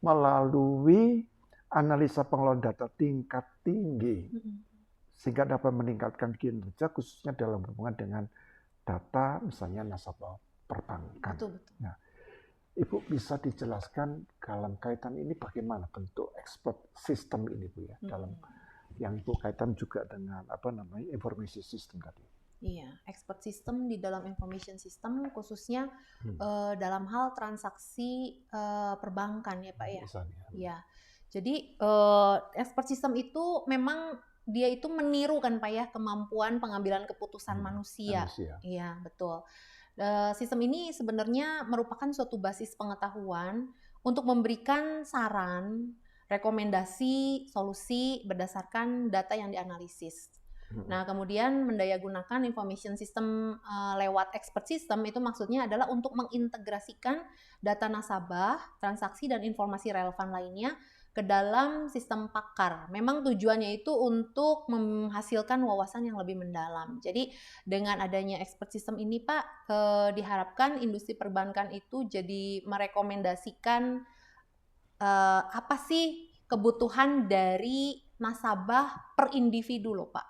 melalui analisa pengelolaan data tingkat tinggi, sehingga dapat meningkatkan kinerja khususnya dalam hubungan dengan data misalnya nasabah perbankan. Betul. Nah, Ibu bisa dijelaskan dalam kaitan ini bagaimana bentuk expert system ini Bu ya, dalam yang Ibu kaitan juga dengan informasi sistem tadi. Iya, expert system di dalam information system khususnya dalam hal transaksi perbankan ya Pak ya. Iya. Jadi expert system itu memang dia itu meniru kan Pak ya kemampuan pengambilan keputusan manusia. Iya, betul. Sistem ini sebenarnya merupakan suatu basis pengetahuan untuk memberikan saran, rekomendasi, solusi berdasarkan data yang dianalisis. Nah, kemudian mendayagunakan information system lewat expert system itu maksudnya adalah untuk mengintegrasikan data nasabah, transaksi, dan informasi relevan lainnya ke dalam sistem pakar. Memang tujuannya itu untuk menghasilkan wawasan yang lebih mendalam. Jadi dengan adanya expert system ini Pak, diharapkan industri perbankan itu jadi merekomendasikan apa sih kebutuhan dari nasabah per individu loh Pak.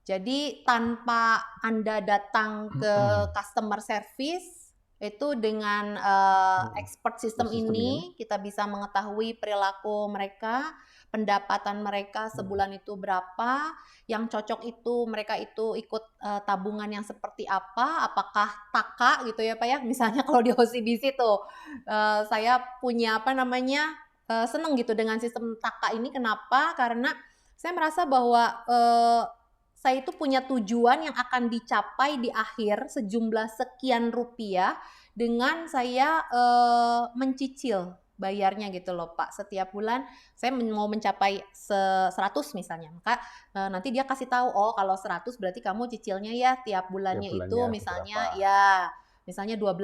Jadi tanpa Anda datang ke customer service, itu dengan expert system ini kita bisa mengetahui perilaku mereka, pendapatan mereka sebulan itu berapa, yang cocok itu mereka itu ikut tabungan yang seperti apa, apakah taka gitu ya Pak ya. Misalnya kalau di OCBC tuh saya punya seneng gitu dengan sistem taka ini. Kenapa? Karena saya merasa bahwa saya itu punya tujuan yang akan dicapai di akhir sejumlah sekian rupiah dengan saya mencicil bayarnya gitu loh Pak. Setiap bulan saya mau mencapai 100 misalnya, maka nanti dia kasih tahu, oh kalau 100 berarti kamu cicilnya ya tiap bulannya itu misalnya berapa? Ya misalnya 12,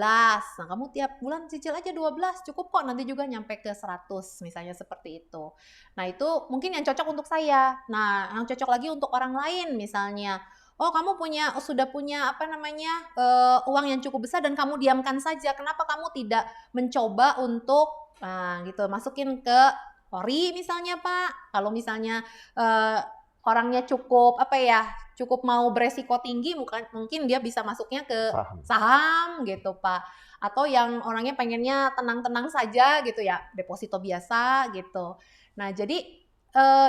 nah kamu tiap bulan cicil aja 12, cukup kok nanti juga nyampe ke 100 misalnya seperti itu. Nah itu mungkin yang cocok untuk saya. Nah yang cocok lagi untuk orang lain misalnya, oh kamu sudah punya uang yang cukup besar dan kamu diamkan saja. Kenapa kamu tidak mencoba untuk gitu masukin ke ori misalnya Pak? Kalau misalnya orangnya cukup cukup mau beresiko tinggi, mungkin dia bisa masuknya ke saham gitu Pak. Atau yang orangnya pengennya tenang-tenang saja gitu ya, deposito biasa gitu. Nah jadi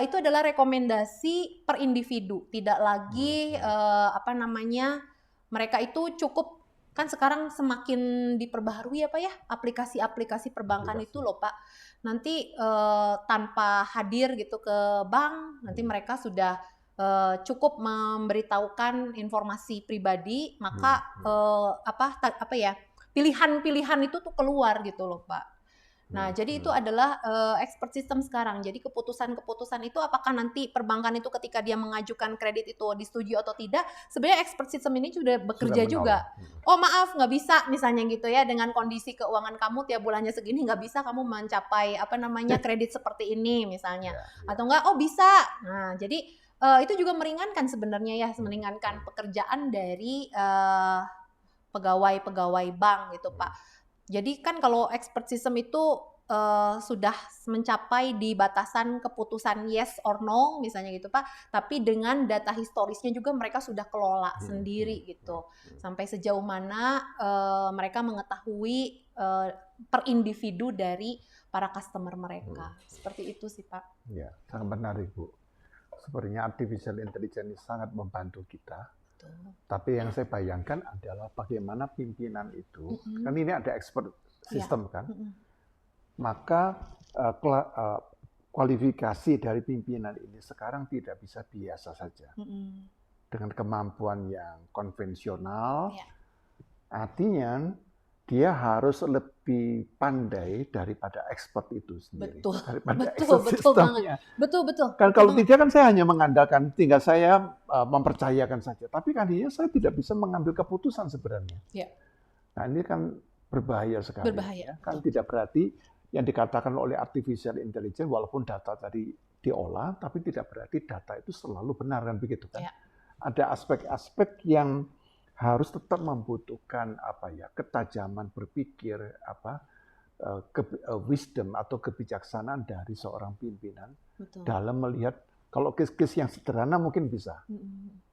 itu adalah rekomendasi per individu, tidak lagi mereka itu cukup, kan sekarang semakin diperbaharui ya Pak ya, aplikasi-aplikasi perbankan itu loh Pak. Nanti tanpa hadir gitu ke bank, nanti mereka sudah cukup memberitahukan informasi pribadi, maka pilihan-pilihan itu tuh keluar gitu loh Pak. Nah, jadi itu adalah expert system sekarang. Jadi keputusan-keputusan itu apakah nanti perbankan itu ketika dia mengajukan kredit itu disetujui atau tidak, sebenarnya expert system ini sudah bekerja juga. Oh maaf, nggak bisa misalnya gitu ya, dengan kondisi keuangan kamu tiap bulannya segini nggak bisa kamu mencapai kredit seperti ini misalnya. Atau enggak, oh bisa. Nah, jadi itu juga meringankan sebenarnya ya, meringankan pekerjaan dari pegawai-pegawai bank gitu Pak. Jadi kan kalau expert system itu sudah mencapai di batasan keputusan yes or no misalnya gitu Pak, tapi dengan data historisnya juga mereka sudah kelola sendiri gitu. Sampai sejauh mana mereka mengetahui per individu dari para customer mereka. Seperti itu sih Pak. Ya, sangat menarik Bu. Sepertinya artificial intelligence ini sangat membantu kita. Tapi yang saya bayangkan adalah bagaimana pimpinan itu, kan ini ada expert system kan, maka kualifikasi dari pimpinan ini sekarang tidak bisa biasa saja. Dengan kemampuan yang konvensional, artinya dia harus lebih pandai daripada expert itu sendiri. Betul banget. Betul. Kan kalau tidak kan saya hanya mengandalkan, tinggal saya mempercayakan saja. Tapi kan saya tidak bisa mengambil keputusan sebenarnya. Ya. Nah ini kan berbahaya sekali. Ya. Kan tidak berarti yang dikatakan oleh artificial intelligence, walaupun data tadi diolah, tapi tidak berarti data itu selalu benar kan begitu kan. Ya. Ada aspek-aspek yang harus tetap membutuhkan ketajaman berpikir, wisdom atau kebijaksanaan dari seorang pimpinan. Betul. Dalam melihat, kalau case-case yang sederhana mungkin bisa,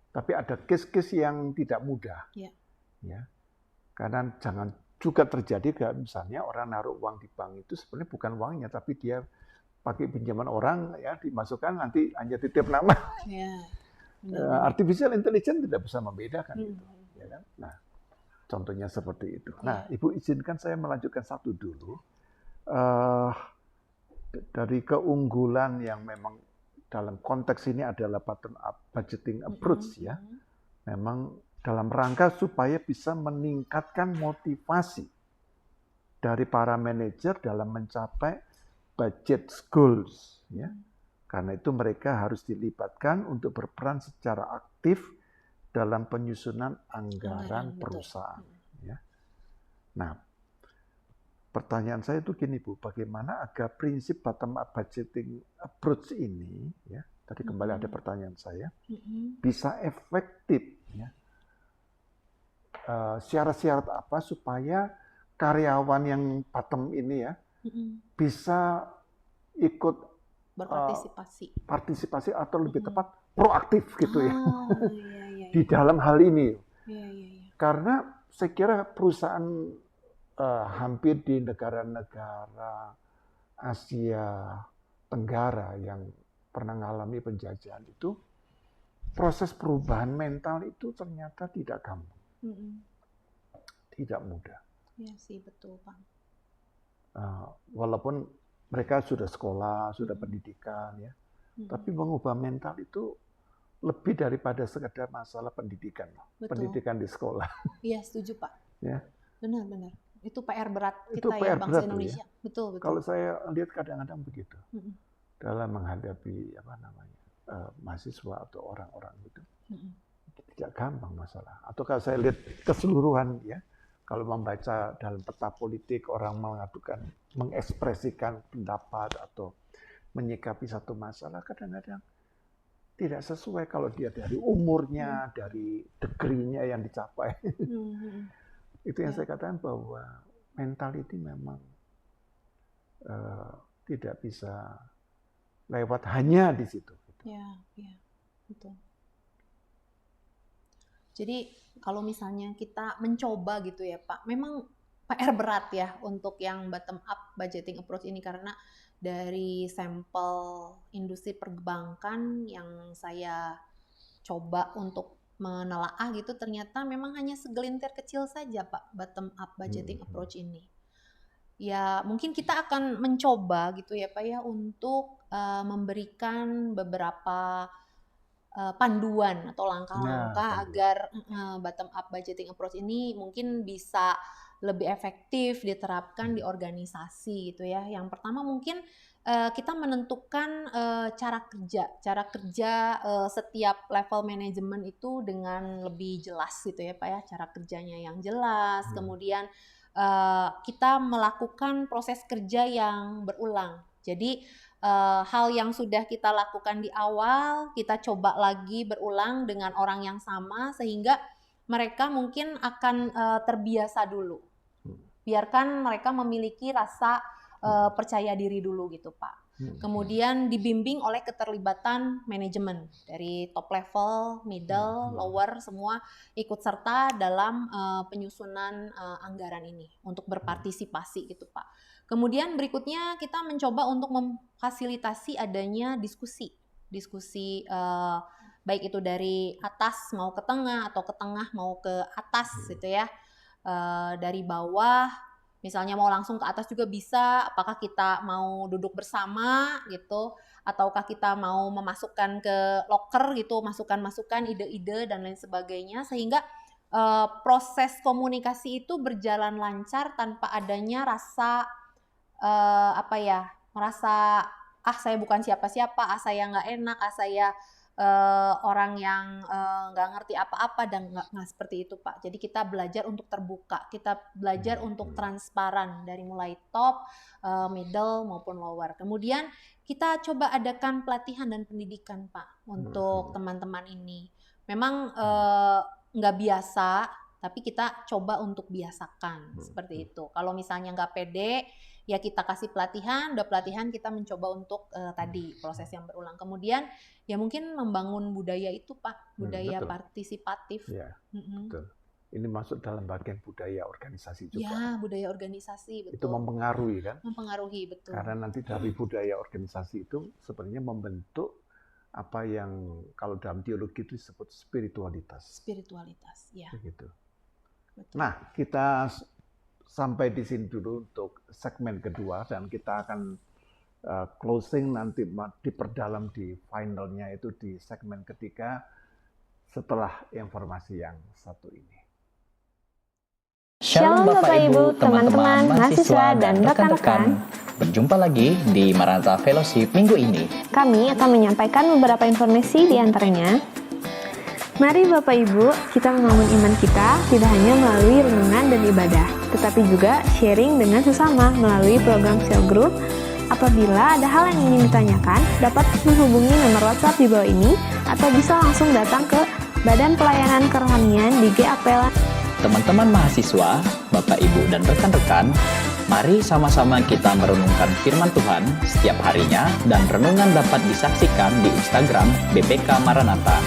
tapi ada case-case yang tidak mudah. Ya. Karena jangan juga terjadi misalnya orang naruh uang di bank itu sebenarnya bukan uangnya, tapi dia pakai pinjaman orang ya dimasukkan nanti hanya titip nama. Artificial intelligence tidak bisa membedakan itu. Ya kan? Nah, contohnya seperti itu. Nah, Ibu izinkan saya melanjutkan satu dulu. Dari keunggulan yang memang dalam konteks ini adalah bottom up budgeting approach ya. Memang dalam rangka supaya bisa meningkatkan motivasi dari para manajer dalam mencapai budget goals ya. Karena itu mereka harus dilibatkan untuk berperan secara aktif dalam penyusunan anggaran perusahaan. Ya. Nah, pertanyaan saya itu gini Bu, bagaimana agar prinsip bottom up budgeting approach ini, ya, tadi kembali ada pertanyaan saya, bisa efektif, ya. Syarat-syarat apa supaya karyawan yang bottom ini ya bisa ikut partisipasi atau lebih tepat proaktif gitu ya. Di dalam hal ini. Karena saya kira perusahaan hampir di negara-negara Asia Tenggara yang pernah mengalami penjajahan itu, proses perubahan mental itu ternyata tidak gampang. Tidak mudah. Iya sih, betul Pak. Walaupun mereka sudah sekolah, sudah pendidikan ya, tapi mengubah mental itu lebih daripada sekedar masalah pendidikan, pendidikan di sekolah. Iya, setuju Pak. Ya. Benar. Itu PR berat kita itu ya, PR bangsa berat Indonesia. Ya. Betul. Kalau saya lihat kadang-kadang begitu dalam menghadapi mahasiswa atau orang-orang itu, tidak gampang masalah. Atau kalau saya lihat keseluruhan ya, kalau membaca dalam peta politik orang mengekspresikan pendapat atau menyikapi satu masalah, kadang-kadang tidak sesuai kalau dia dari umurnya, dari degree-nya yang dicapai. Itu yang saya katakan bahwa mentality memang tidak bisa lewat hanya di situ. Ya, betul. Jadi kalau misalnya kita mencoba gitu ya Pak, memang PR berat ya untuk yang bottom up budgeting approach ini, karena dari sampel industri perbankan yang saya coba untuk menelaah gitu, ternyata memang hanya segelintir kecil saja Pak bottom up budgeting approach ini. Ya mungkin kita akan mencoba gitu ya Pak ya untuk memberikan beberapa panduan atau langkah-langkah agar bottom up budgeting approach ini mungkin bisa lebih efektif diterapkan di organisasi gitu ya. Yang pertama mungkin kita menentukan cara kerja setiap level manajemen itu dengan lebih jelas gitu ya Pak ya, cara kerjanya yang jelas. Kemudian kita melakukan proses kerja yang berulang. Jadi hal yang sudah kita lakukan di awal kita coba lagi berulang dengan orang yang sama sehingga mereka mungkin akan terbiasa dulu. Biarkan mereka memiliki rasa percaya diri dulu gitu Pak. Kemudian dibimbing oleh keterlibatan manajemen dari top level, middle, lower, semua ikut serta dalam penyusunan anggaran ini untuk berpartisipasi gitu Pak. Kemudian berikutnya kita mencoba untuk memfasilitasi adanya diskusi baik itu dari atas mau ke tengah atau ke tengah mau ke atas gitu ya. Dari bawah misalnya mau langsung ke atas juga bisa, apakah kita mau duduk bersama gitu ataukah kita mau memasukkan ke loker gitu, masukan-masukan ide-ide dan lain sebagainya, sehingga proses komunikasi itu berjalan lancar tanpa adanya rasa merasa saya bukan siapa-siapa, saya nggak enak, saya orang yang nggak ngerti apa-apa, dan nggak seperti itu Pak. Jadi kita belajar untuk terbuka, kita belajar untuk transparan dari mulai top, middle maupun lower. Kemudian kita coba adakan pelatihan dan pendidikan Pak untuk teman-teman ini. Memang nggak biasa, tapi kita coba untuk biasakan seperti itu. Kalau misalnya nggak pede, ya kita kasih pelatihan, udah pelatihan kita mencoba untuk tadi proses yang berulang. Kemudian ya mungkin membangun budaya itu Pak, budaya partisipatif. Ya, betul. Ini masuk dalam bagian budaya organisasi juga. Ya, budaya organisasi, betul. Itu mempengaruhi kan? Mempengaruhi, betul. Karena nanti dari budaya organisasi itu sebenarnya membentuk apa yang kalau dalam teologi itu disebut spiritualitas. Spiritualitas, ya. Begitu. Betul. Nah, kita sampai di sini dulu untuk segmen kedua, dan kita akan closing nanti diperdalam di finalnya itu di segmen ketiga setelah informasi yang satu ini. Shalom Bapak Ibu, teman-teman, mahasiswa dan rekan-rekan. Berjumpa lagi di Maranatha Fellowship minggu ini. Kami akan menyampaikan beberapa informasi di antaranya. Mari Bapak Ibu, kita membangun iman kita tidak hanya melalui renungan dan ibadah, tetapi juga sharing dengan sesama melalui program cell group. Apabila ada hal yang ingin ditanyakan, dapat menghubungi nomor WhatsApp di bawah ini atau bisa langsung datang ke Badan Pelayanan Kerohanian di GAP. Teman-teman mahasiswa, Bapak Ibu dan rekan-rekan, mari sama-sama kita merenungkan firman Tuhan setiap harinya, dan renungan dapat disaksikan di Instagram BPK Maranatha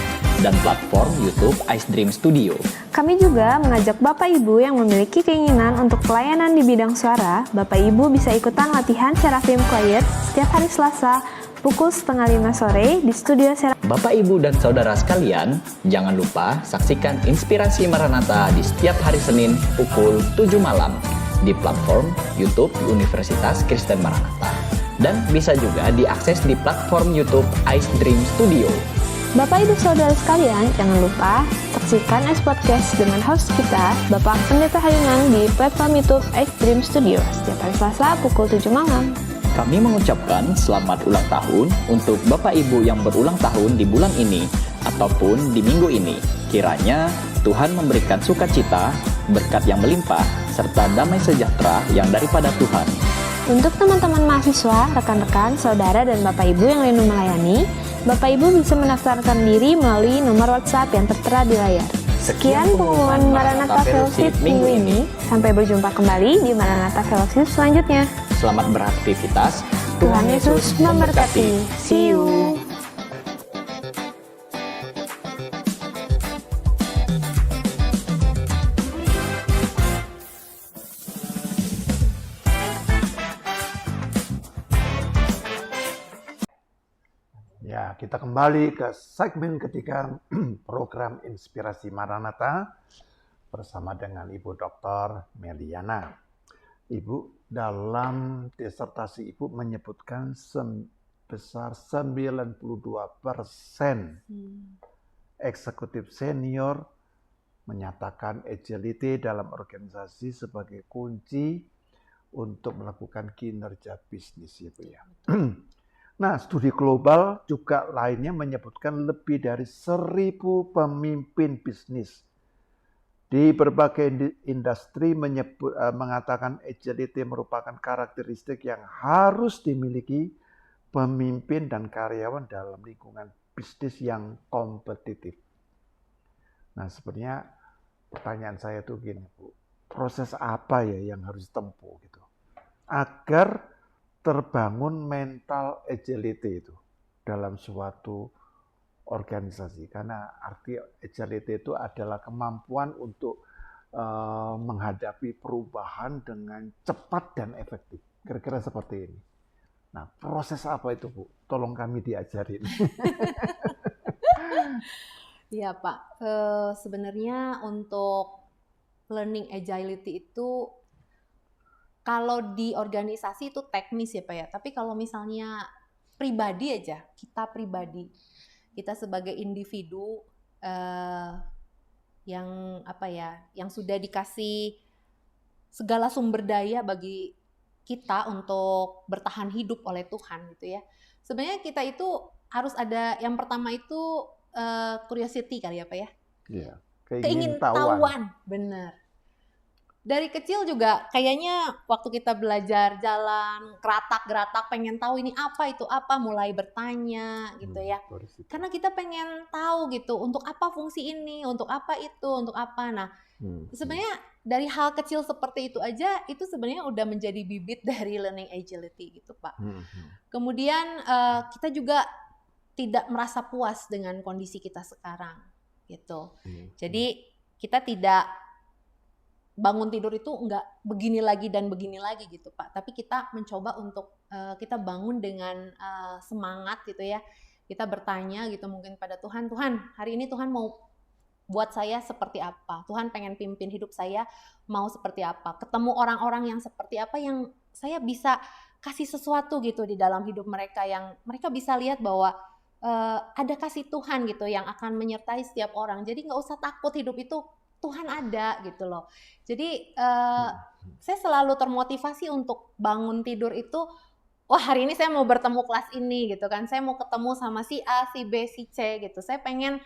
dan platform YouTube Ice Dream Studio. Kami juga mengajak Bapak Ibu yang memiliki keinginan untuk pelayanan di bidang suara. Bapak Ibu bisa ikutan latihan Seraphim Choir setiap hari Selasa pukul 4:30 sore di studio Seraphim. Bapak Ibu dan saudara sekalian, jangan lupa saksikan Inspirasi Maranatha di setiap hari Senin pukul 7 malam di platform YouTube Universitas Kristen Maranatha, dan bisa juga diakses di platform YouTube Ice Dream Studio. Bapak Ibu Saudara sekalian, jangan lupa saksikan Ice Podcast dengan host kita, Bapak Pendeta Hayunan, di platform YouTube Ice Dream Studio setiap hari Selasa pukul 7 malam. Kami mengucapkan selamat ulang tahun untuk Bapak Ibu yang berulang tahun di bulan ini ataupun di minggu ini. Kiranya Tuhan memberikan sukacita, berkat yang melimpah, serta damai sejahtera yang daripada Tuhan. Untuk teman-teman mahasiswa, rekan-rekan, saudara, dan Bapak Ibu yang rindu melayani, Bapak Ibu bisa mendaftarkan diri melalui nomor WhatsApp yang tertera di layar. Sekian pengumuman Maranatha Fellowship minggu ini. Sampai berjumpa kembali di Maranatha Fellowship selanjutnya. Selamat beraktivitas. Tuhan Yesus memberkati. See you. Ya, kita kembali ke segmen ketiga program Inspirasi Maranatha bersama dengan Ibu Dr. Meliana. Ibu, dalam disertasi Ibu menyebutkan sebesar 92% eksekutif senior menyatakan agility dalam organisasi sebagai kunci untuk melakukan kinerja bisnis, ya Bu ya. Nah, studi global juga lainnya menyebutkan lebih dari 1.000 pemimpin bisnis di berbagai industri mengatakan agility merupakan karakteristik yang harus dimiliki pemimpin dan karyawan dalam lingkungan bisnis yang kompetitif. Nah, sebenarnya pertanyaan saya tuh gini, Bu. Proses apa ya yang harus ditempuh gitu agar terbangun mental agility itu dalam suatu organisasi, karena arti agility itu adalah kemampuan untuk menghadapi perubahan dengan cepat dan efektif, kira-kira seperti ini. Nah, proses apa itu, Bu? Tolong kami diajarin. Iya Pak, sebenarnya untuk learning agility itu kalau di organisasi itu teknis ya Pak ya, tapi kalau misalnya pribadi aja, kita pribadi, kita sebagai individu yang apa ya, yang sudah dikasih segala sumber daya bagi kita untuk bertahan hidup oleh Tuhan gitu ya. Sebenarnya kita itu harus ada, yang pertama itu curiosity kali ya Pak ya. Iya, Keingintahuan, benar. Dari kecil juga kayaknya waktu kita belajar jalan, geratak-geratak, pengen tahu ini apa, itu apa, mulai bertanya gitu ya. Karena kita pengen tahu gitu, untuk apa fungsi ini, untuk apa itu, untuk apa. Nah, sebenarnya dari hal kecil seperti itu aja, itu sebenarnya udah menjadi bibit dari learning agility gitu Pak. Kemudian kita juga tidak merasa puas dengan kondisi kita sekarang gitu. Jadi kita tidak bangun tidur itu enggak begini lagi dan begini lagi gitu Pak, tapi kita mencoba untuk kita bangun dengan semangat gitu ya. Kita bertanya gitu mungkin pada Tuhan, Tuhan hari ini Tuhan mau buat saya seperti apa, Tuhan pengen pimpin hidup saya mau seperti apa, ketemu orang-orang yang seperti apa yang saya bisa kasih sesuatu gitu di dalam hidup mereka, yang mereka bisa lihat bahwa ada kasih Tuhan gitu yang akan menyertai setiap orang. Jadi nggak usah takut, hidup itu Tuhan ada gitu loh. Jadi saya selalu termotivasi untuk bangun tidur itu, wah hari ini saya mau bertemu kelas ini gitu kan, saya mau ketemu sama si A, si B, si C gitu. Saya pengen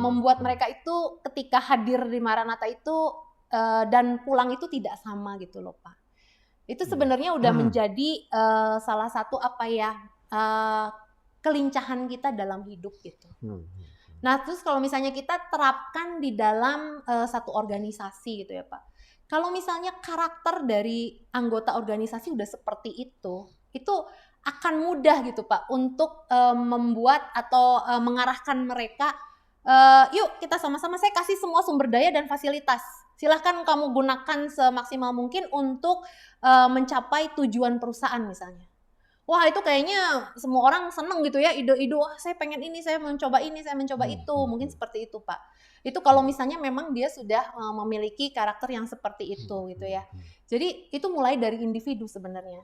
membuat mereka itu ketika hadir di Maranatha itu dan pulang itu tidak sama gitu loh Pak. Itu sebenarnya udah menjadi salah satu apa ya, kelincahan kita dalam hidup gitu. Nah, terus kalau misalnya kita terapkan di dalam satu organisasi gitu ya Pak. Kalau misalnya karakter dari anggota organisasi udah seperti itu akan mudah gitu Pak untuk membuat atau mengarahkan mereka, yuk kita sama-sama, saya kasih semua sumber daya dan fasilitas. Silahkan kamu gunakan semaksimal mungkin untuk mencapai tujuan perusahaan misalnya. Wah itu kayaknya semua orang seneng gitu ya, ide-ide, wah saya pengen ini, saya mencoba ini, saya mencoba itu, mungkin seperti itu Pak. Itu kalau misalnya memang dia sudah memiliki karakter yang seperti itu gitu ya. Jadi itu mulai dari individu sebenarnya.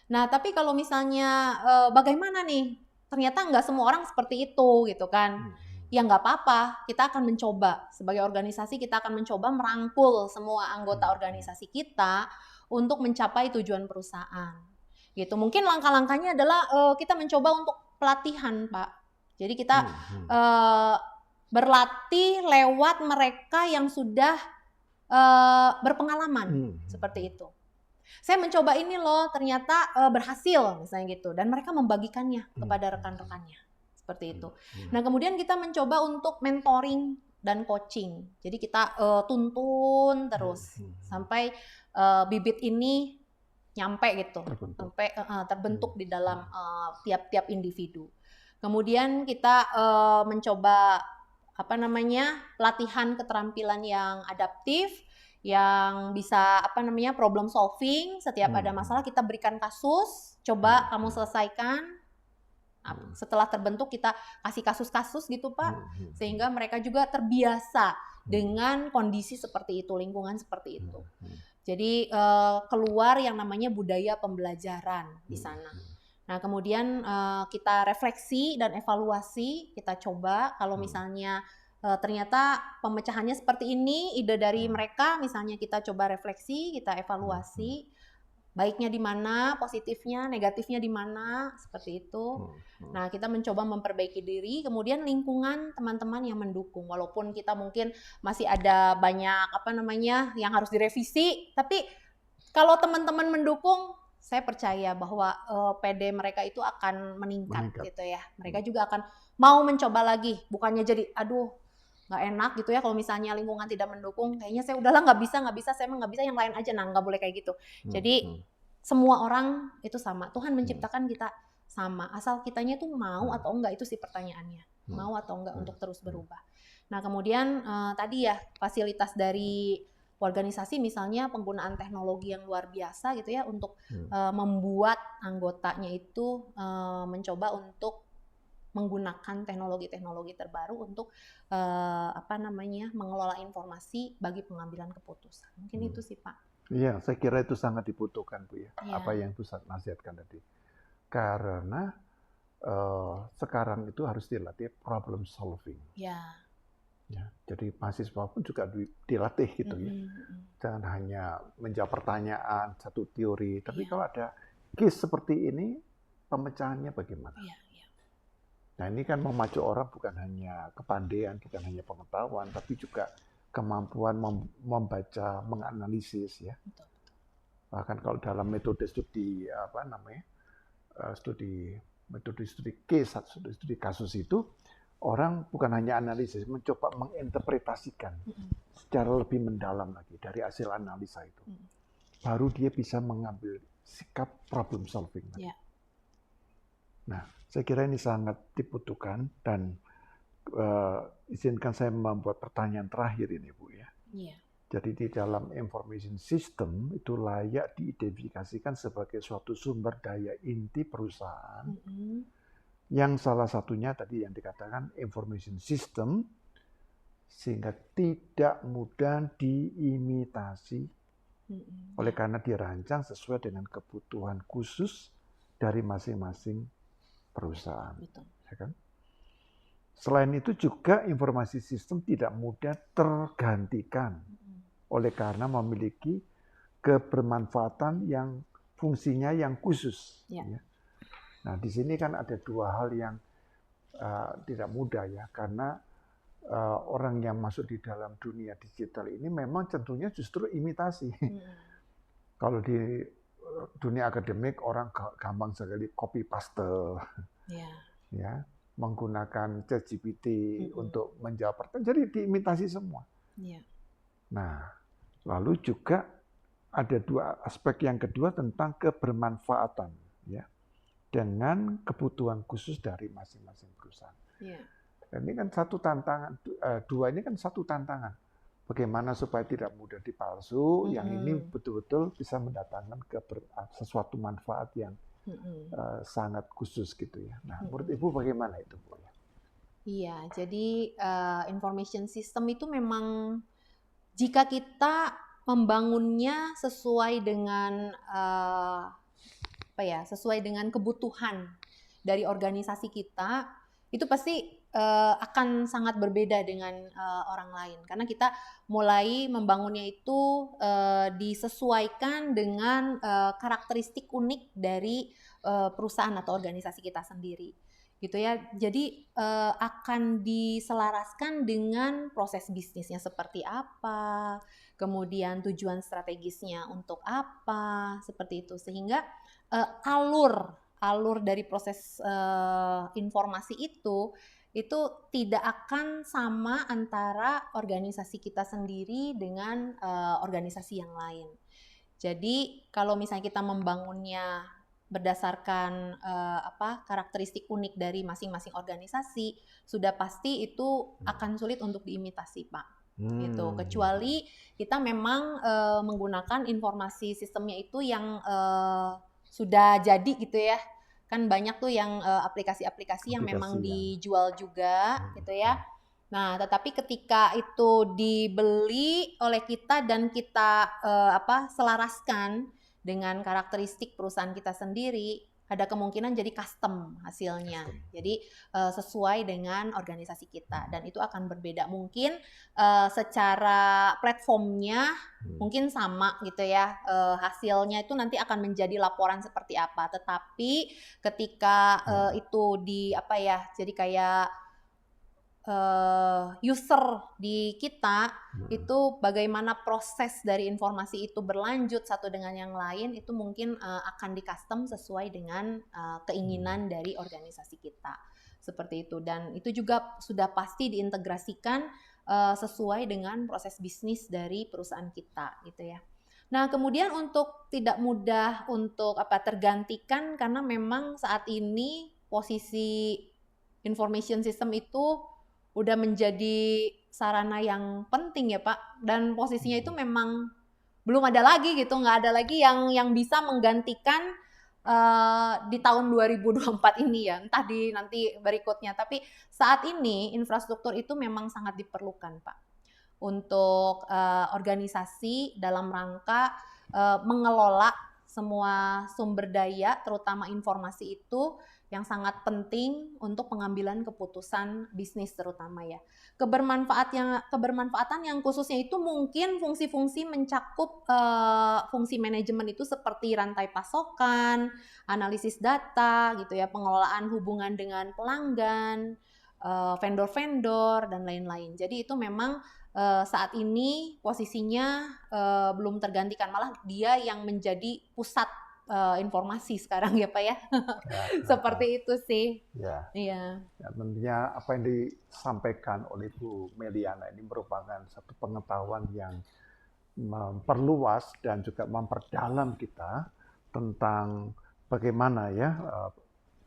Nah tapi kalau misalnya bagaimana nih, ternyata nggak semua orang seperti itu gitu kan. Ya nggak apa-apa, kita akan mencoba, sebagai organisasi kita akan mencoba merangkul semua anggota organisasi kita untuk mencapai tujuan perusahaan. Gitu. Mungkin langkah-langkahnya adalah kita mencoba untuk pelatihan, Pak. Jadi kita berlatih lewat mereka yang sudah berpengalaman seperti itu. Saya mencoba ini loh, ternyata berhasil misalnya gitu, dan mereka membagikannya kepada rekan-rekannya seperti itu. Nah kemudian kita mencoba untuk mentoring dan coaching. Jadi kita tuntun terus sampai bibit ini nyampe gitu, sampai terbentuk di dalam tiap-tiap individu. Kemudian kita mencoba pelatihan keterampilan yang adaptif, yang bisa problem solving. Setiap ada masalah kita berikan kasus, coba kamu selesaikan. Setelah terbentuk kita kasih kasus-kasus gitu Pak, sehingga mereka juga terbiasa dengan kondisi seperti itu, lingkungan seperti itu. Jadi keluar yang namanya budaya pembelajaran di sana. Nah kemudian kita refleksi dan evaluasi, kita coba kalau misalnya ternyata pemecahannya seperti ini, ide dari mereka, misalnya kita coba refleksi, kita evaluasi, baiknya di mana, positifnya, negatifnya di mana, seperti itu. Nah, kita mencoba memperbaiki diri, kemudian lingkungan teman-teman yang mendukung, walaupun kita mungkin masih ada banyak yang harus direvisi, tapi kalau teman-teman mendukung, saya percaya bahwa PD mereka itu akan meningkat gitu ya. Mereka juga akan mau mencoba lagi, bukannya jadi aduh nggak enak gitu ya kalau misalnya lingkungan tidak mendukung, kayaknya saya udahlah nggak bisa, saya emang nggak bisa, yang lain aja. Nah nggak boleh kayak gitu. Jadi semua orang itu sama, Tuhan menciptakan kita sama, asal kitanya tuh mau atau enggak, itu sih pertanyaannya, mau atau enggak untuk terus berubah. Nah kemudian tadi ya fasilitas dari organisasi, misalnya penggunaan teknologi yang luar biasa gitu ya untuk membuat anggotanya itu mencoba untuk menggunakan teknologi-teknologi terbaru untuk mengelola informasi bagi pengambilan keputusan. Mungkin itu sih Pak. Iya, saya kira itu sangat dibutuhkan Bu ya. Apa yang Bu nasihatkan tadi. Karena sekarang itu harus dilatih problem solving. Ya, jadi mahasiswa pun juga dilatih gitu ya. Jangan hanya menjawab pertanyaan satu teori, tapi kalau ada case seperti ini, pemecahannya bagaimana? Nah ini kan memacu orang bukan hanya kepandaian, bukan hanya pengetahuan, tapi juga kemampuan membaca, menganalisis ya. Bahkan kalau dalam metode studi studi case, studi kasus itu, orang bukan hanya analisis, mencoba menginterpretasikan secara lebih mendalam lagi dari hasil analisa itu. Baru dia bisa mengambil sikap problem solving. Nah, saya kira ini sangat dibutuhkan, dan izinkan saya membuat pertanyaan terakhir ini Bu ya. Jadi di dalam information system itu layak diidentifikasikan sebagai suatu sumber daya inti perusahaan, yang salah satunya tadi yang dikatakan information system, sehingga tidak mudah diimitasi oleh karena dirancang sesuai dengan kebutuhan khusus dari masing-masing perusahaan. Ya kan? Selain itu juga informasi sistem tidak mudah tergantikan oleh karena memiliki kebermanfaatan yang fungsinya yang khusus. Ya. Nah di sini kan ada dua hal yang tidak mudah ya, karena orang yang masuk di dalam dunia digital ini memang tentunya justru imitasi. Kalau di dunia akademik orang gampang sekali copy paste, ya, menggunakan ChatGPT untuk menjawab pertanyaan, jadi diimitasi semua. Nah, lalu juga ada dua aspek yang kedua tentang kebermanfaatan, ya, dengan kebutuhan khusus dari masing-masing perusahaan. Dan ini kan satu tantangan, dua ini kan satu tantangan. Bagaimana supaya tidak mudah dipalsu, yang ini betul-betul bisa mendatangkan sesuatu manfaat yang sangat khusus gitu ya. Nah, menurut Ibu bagaimana itu Bu? Iya, jadi information system itu memang jika kita membangunnya sesuai dengan sesuai dengan kebutuhan dari organisasi kita, itu pasti akan sangat berbeda dengan orang lain karena kita mulai membangunnya itu disesuaikan dengan karakteristik unik dari perusahaan atau organisasi kita sendiri gitu ya. Jadi akan diselaraskan dengan proses bisnisnya seperti apa, kemudian tujuan strategisnya untuk apa, seperti itu sehingga alur dari proses informasi itu tidak akan sama antara organisasi kita sendiri dengan organisasi yang lain. Jadi kalau misalnya kita membangunnya berdasarkan karakteristik unik dari masing-masing organisasi, sudah pasti itu akan sulit untuk diimitasi, Pak. Gitu. Kecuali kita memang menggunakan informasi sistemnya itu yang sudah jadi gitu ya. Kan banyak tuh yang aplikasi-aplikasi yang memang dijual juga gitu ya. Nah, tetapi ketika itu dibeli oleh kita dan kita selaraskan dengan karakteristik perusahaan kita sendiri, ada kemungkinan jadi custom hasilnya. Jadi sesuai dengan organisasi kita dan itu akan berbeda. Mungkin secara platformnya mungkin sama gitu ya. Hasilnya itu nanti akan menjadi laporan seperti apa. Tetapi ketika itu jadi kayak user di kita itu bagaimana proses dari informasi itu berlanjut satu dengan yang lain itu mungkin akan di custom sesuai dengan keinginan dari organisasi kita seperti itu dan itu juga sudah pasti diintegrasikan sesuai dengan proses bisnis dari perusahaan kita gitu ya. Nah kemudian untuk tidak mudah untuk tergantikan karena memang saat ini posisi information system itu udah menjadi sarana yang penting ya Pak dan posisinya itu memang belum ada lagi gitu, nggak ada lagi yang bisa menggantikan di tahun 2024 ini ya, entah di nanti berikutnya. Tapi saat ini infrastruktur itu memang sangat diperlukan Pak untuk organisasi dalam rangka mengelola semua sumber daya terutama informasi itu yang sangat penting untuk pengambilan keputusan bisnis terutama ya. Kebermanfaatan yang khususnya itu mungkin fungsi-fungsi mencakup fungsi manajemen itu seperti rantai pasokan, analisis data gitu ya, pengelolaan hubungan dengan pelanggan, vendor-vendor dan lain-lain. Jadi itu memang saat ini posisinya belum tergantikan, malah dia yang menjadi pusat informasi sekarang ya Pak ya. Seperti itu sih. Ya. Iya. Ya, tentunya apa yang disampaikan oleh Bu Meliana ini merupakan satu pengetahuan yang memperluas dan juga memperdalam kita tentang bagaimana ya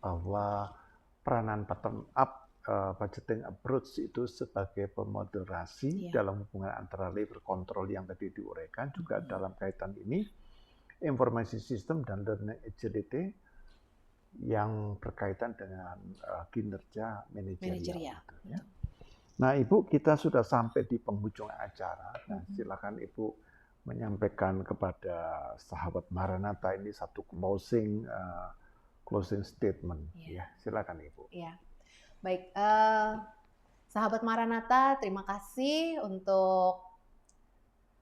bahwa peranan bottom up budgeting approach itu sebagai pemoderasi dalam hubungan antara labor control yang tadi diuraikan juga dalam kaitan ini informasi sistem dan learning agility yang berkaitan dengan kinerja manajerial. Ya. Nah, Ibu, kita sudah sampai di penghujung acara. Nah, silakan Ibu menyampaikan kepada sahabat Maranatha ini satu closing statement. Ya, silakan Ibu. Ya, baik. Sahabat Maranatha, terima kasih untuk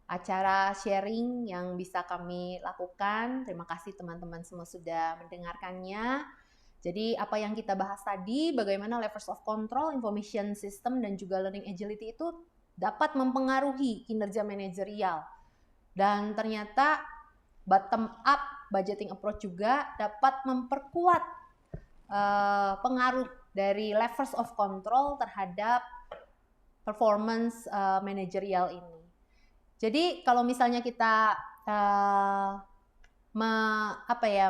acara sharing yang bisa kami lakukan. Terima kasih teman-teman semua sudah mendengarkannya. Jadi apa yang kita bahas tadi, bagaimana levers of control, information system, dan juga learning agility itu dapat mempengaruhi kinerja manajerial. Dan ternyata bottom up budgeting approach juga dapat memperkuat pengaruh dari levers of control terhadap performance manajerial ini. Jadi kalau misalnya kita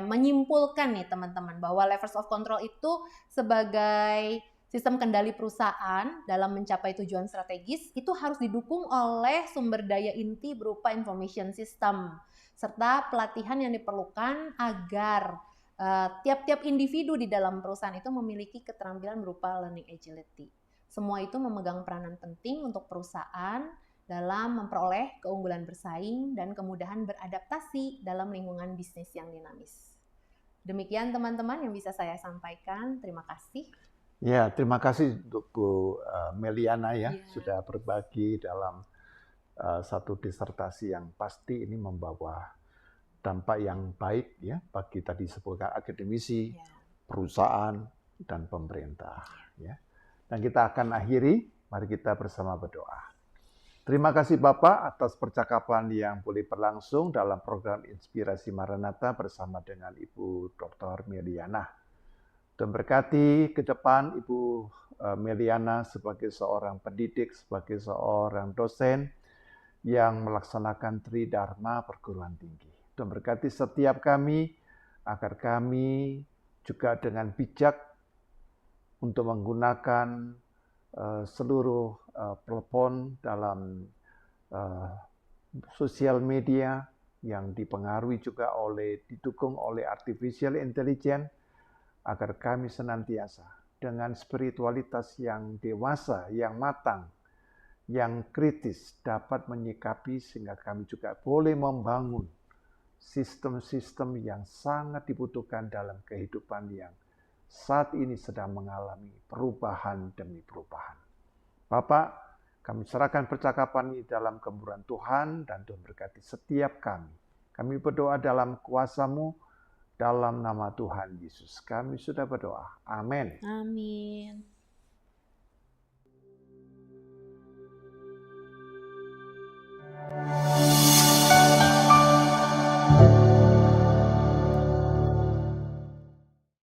menyimpulkan nih teman-teman bahwa levers of control itu sebagai sistem kendali perusahaan dalam mencapai tujuan strategis itu harus didukung oleh sumber daya inti berupa information system serta pelatihan yang diperlukan agar tiap-tiap individu di dalam perusahaan itu memiliki keterampilan berupa learning agility. Semua itu memegang peranan penting untuk perusahaan dalam memperoleh keunggulan bersaing dan kemudahan beradaptasi dalam lingkungan bisnis yang dinamis. Demikian teman-teman yang bisa saya sampaikan. Terima kasih. Ya, terima kasih untuk Bu Meliana ya, Iya. sudah berbagi dalam satu disertasi yang pasti ini membawa dampak yang baik ya bagi tadi sebagai akademisi, Ya. perusahaan, dan pemerintah. Ya. Dan kita akan akhiri, mari kita bersama berdoa. Terima kasih Bapak atas percakapan yang boleh berlangsung dalam program Inspirasi Maranatha bersama dengan Ibu Dr. Meliana. Dan berkati ke depan Ibu Meliana sebagai seorang pendidik, sebagai seorang dosen yang melaksanakan Tridharma perguruan tinggi. Dan berkati setiap kami agar kami juga dengan bijak untuk menggunakan seluruh platform dalam sosial media yang dipengaruhi juga didukung oleh artificial intelligence, agar kami senantiasa dengan spiritualitas yang dewasa, yang matang, yang kritis dapat menyikapi sehingga kami juga boleh membangun sistem-sistem yang sangat dibutuhkan dalam kehidupan yang saat ini sedang mengalami perubahan demi perubahan. Bapak, kami serahkan percakapan ini dalam kemurahan Tuhan dan Tuhan berkati setiap kami. Kami berdoa dalam kuasa-Mu, dalam nama Tuhan Yesus. Kami sudah berdoa. Amin. Amin.